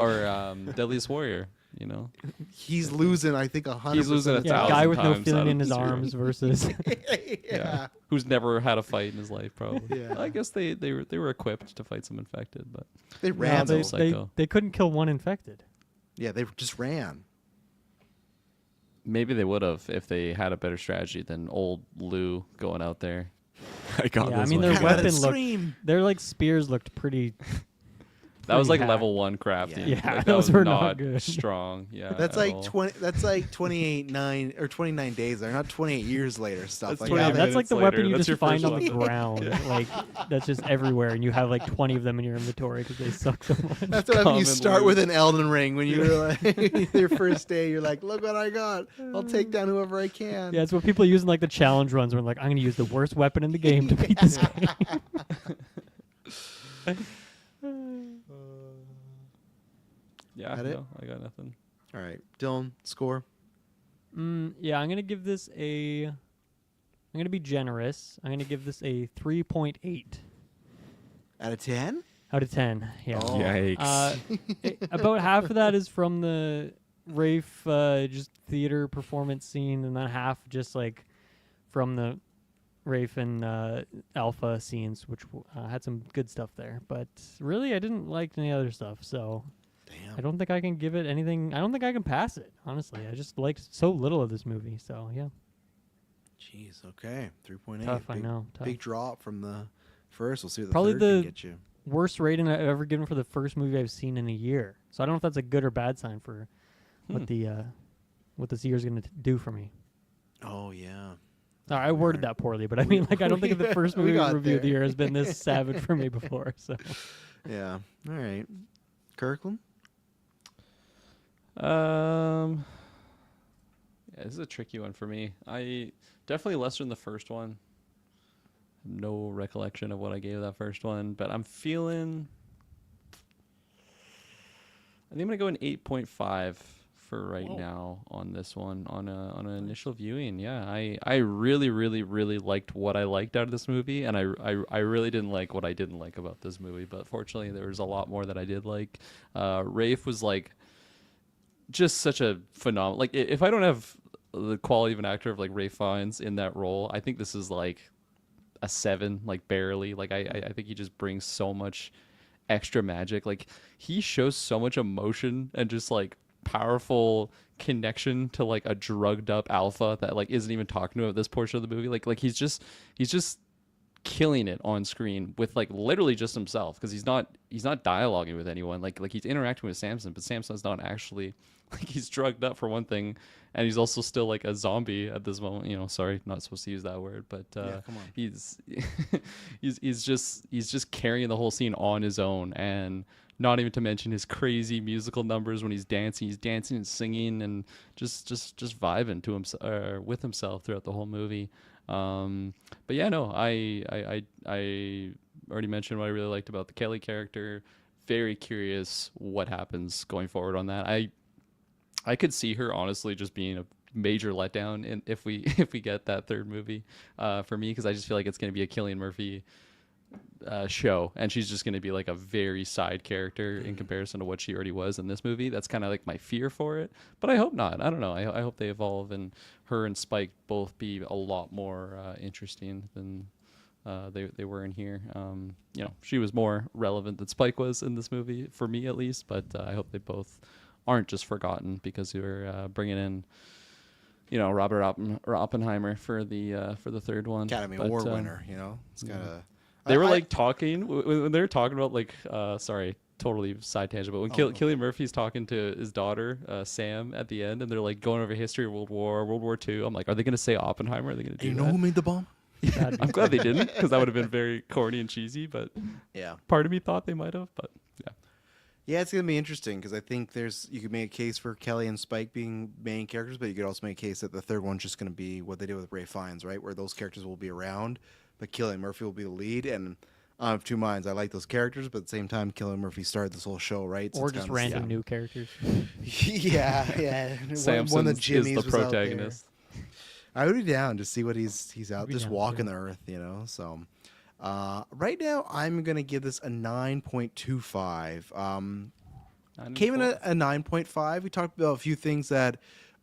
or Deadliest Warrior. You know, he's losing. I think 100%. He's losing a Yeah, a 1,000 guy with no times feeling out in of his 0. arms versus. Yeah. Who's never had a fight in his life, probably. Yeah. I guess they were equipped to fight some infected, but They Yeah, ran. they, though. Psycho. they couldn't kill one infected. Yeah, they just ran. maybe they would have if they had a better strategy than old Lou going out there. I got Yeah, I this mean, one. their Let it weapon looked. scream. Their like spears looked pretty. That was like pretty level 1 crafting. Yeah. Yeah, Like, that those was were not good. strong. Yeah, That's at like all. 20. That's like 29 days later, not 28 years later. Stuff That's like 20 Yeah, that. that's like minutes the later. weapon you That's just your find first on the one. ground. Like that's just everywhere, and you have like 20 of them in your inventory because they suck so much. That's what happens. You Common start loot. with an Elden Ring when you're like your first day. You're like, look what I got. I'll take down whoever I can. Yeah, it's what people use in like the challenge runs where like I'm gonna use the worst weapon in the game to beat this game. Yeah, That it? no, I got nothing. All right, Dylan, score. Yeah, I'm gonna give this a. I'm gonna be generous. I'm gonna give this a 3.8 Out of 10. out of 10. Yeah. Oh. Yikes. About half of that is from the Rafe just theater performance scene, and then half just like from the Rafe and Alpha scenes, which had some good stuff there. But really, I didn't like any other stuff, so Damn. I don't think I can give it anything. I don't think I can pass it. Honestly, I just liked so little of this movie. So yeah, Jeez. Okay. 3.8. tough. I Big- know. Tough. Big drop from the first. We'll see what the Probably third can the- get you. Worst rating I've ever given for the first movie I've seen in a year. So I don't know if that's a good or bad sign for what this year's gonna do for me. Oh yeah. I worded that poorly, but I mean, like, I don't think the first We movie got review of the there. year has been this savage for me before. So Yeah. All right. Kirkland. Yeah, this is a tricky one for me. I definitely lesser than the first one. No recollection of what I gave that first one, but I'm feeling. I think I'm gonna go an 8.5 for right now on this one on an initial viewing. Yeah, I really liked what I liked out of this movie, and I really didn't like what I didn't like about this movie. But fortunately, there was a lot more that I did like. Rafe was like just such a phenomenal. Like if I don't have the quality of an actor of like Rafe Fiennes in that role, I think this is like a 7, like barely. Like I think he just brings so much extra magic. Like he shows so much emotion and just like powerful connection to like a drugged up alpha that like isn't even talking to him at this portion of the movie. Like he's just killing it on screen with like literally just himself, because he's not dialoguing with anyone. Like he's interacting with Samson, but Samson's not actually, like, he's drugged up for one thing, and he's also still like a zombie at this moment. You know, sorry, not supposed to use that word, but Yeah, come on. he's he's just carrying the whole scene on his own, and Not even to mention his crazy musical numbers when he's dancing. He's dancing and singing and just vibing to himself with himself throughout the whole movie. But yeah, no, I already mentioned what I really liked about the Kelly character. Very curious what happens going forward on that. I could see her honestly just being a major letdown if we if we get that third movie for me, because I just feel like it's going to be a Cillian Murphy show, and she's just going to be like a very side character in comparison to what she already was in this movie. That's kind of like my fear for it, but I hope not. I don't know. I hope they evolve and her and Spike both be a lot more interesting than they were in here. You know, she was more relevant than Spike was in this movie for me at least, but I hope they both aren't just forgotten because we're bringing in, you know, Robert Oppenheimer for the third one. Academy Award winner. You know, it's kind of. They were like talking when they were talking about like sorry, totally side tangent, but when Cillian Murphy's talking to his daughter Sam at the end, and they're like going over history of World War II. I'm like, are they going to say Oppenheimer? Are they going to do You that? know who made the bomb? I'm glad they didn't, because that would have been very corny and cheesy. But Yeah. part of me thought they might have. But yeah, Yeah, it's gonna be interesting because I think you could make a case for Kelly and Spike being main characters, but you could also make a case that the third one's just gonna be what they did with Ray Fiennes, right? Where those characters will be around, but Cillian Murphy will be the lead. And I have two minds. I like those characters, but at the same time, Cillian Murphy started this whole show, right? So Or it's just kinda- random new characters. yeah. Samson is Jimmys the was out there. protagonist. I would be down to see what he's out Be just down, walking too. the earth, you know. So right now I'm gonna give this a 9.25. Came in at a 9.5. We talked about a few things that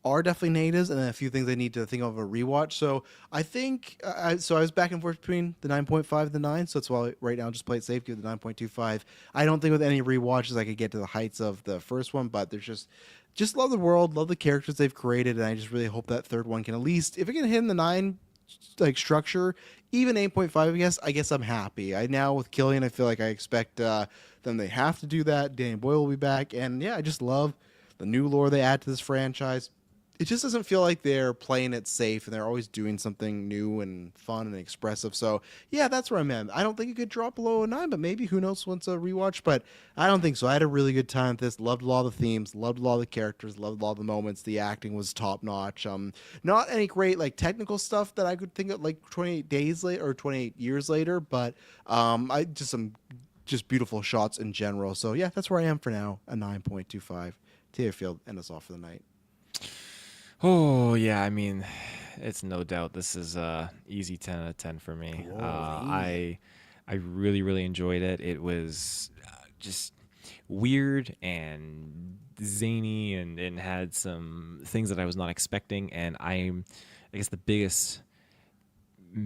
are definitely natives and then a few things I need to think of a rewatch. So I think I was back and forth between the 9.5 and the 9. So that's why right now just play it safe, give it the 9.25. I don't think with any rewatches I could get to the heights of the first one, but there's just love the world, love the characters they've created, and I just really hope that third one can at least, if it can hit in the 9 like structure, even 8.5, I guess I'm happy. I now with Killian, I feel like I expect them, they have to do that. Danny Boyle will be back, and yeah, I just love the new lore they add to this franchise. It just doesn't feel like they're playing it safe, and they're always doing something new and fun and expressive. So yeah, that's where I'm at. I don't think it could drop below a 9, but maybe, who knows, once a rewatch. But I don't think so. I had a really good time with this. Loved a lot of the themes, loved a lot of the characters, loved a lot of the moments. The acting was top notch. Not any great like technical stuff that I could think of like 28 days later or 28 years later, but I just some just beautiful shots in general. So yeah, that's where I am for now. A 9.25. Taylorfield, end us off for the night. Oh yeah, I mean, it's no doubt this is a easy 10 out of 10 for me. Whoa, I really enjoyed it. It was just weird and zany and had some things that I was not expecting. And I guess the biggest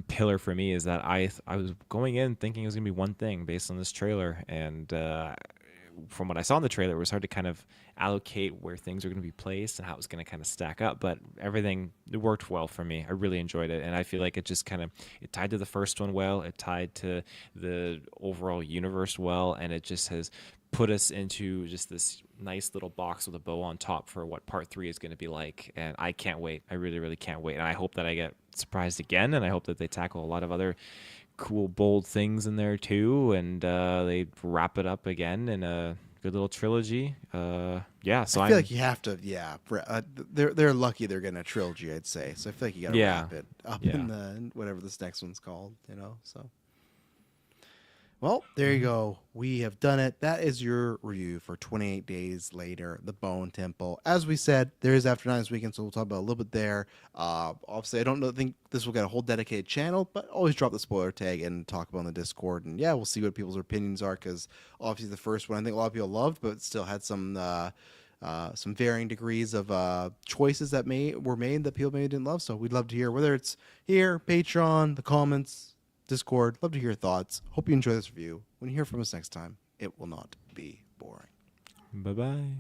pillar for me is that I was going in thinking it was gonna be one thing based on this trailer, and from what I saw in the trailer, it was hard to kind of allocate where things are going to be placed and how it was going to kind of stack up. But everything, it worked well for me. I really enjoyed it, and I feel like it just kind of it tied to the first one well. It tied to the overall universe well, and it just has put us into just this nice little box with a bow on top for what part 3 is going to be like. And I can't wait. I really can't wait. And I hope that I get surprised again, and I hope that they tackle a lot of other cool, bold things in there too, and they wrap it up again in a good little trilogy. Yeah, so I feel like you have to. Yeah, they're lucky they're getting a trilogy, I'd say. So I feel like you got to wrap it up in whatever this next one's called. You know, so. Well, there you go. We have done it. That is your review for 28 Days Later, The Bone Temple. As we said, there is After Nine this weekend, so we'll talk about a little bit there. Obviously, I don't think this will get a whole dedicated channel, but always drop the spoiler tag and talk about it on the Discord. And yeah, we'll see what people's opinions are, because obviously the first one I think a lot of people loved, but still had some varying degrees of choices that were made that people maybe didn't love. So we'd love to hear, whether it's here, Patreon, the comments, Discord. Love to hear your thoughts. Hope you enjoy this review. When you hear from us next time, it will not be boring. Bye-bye.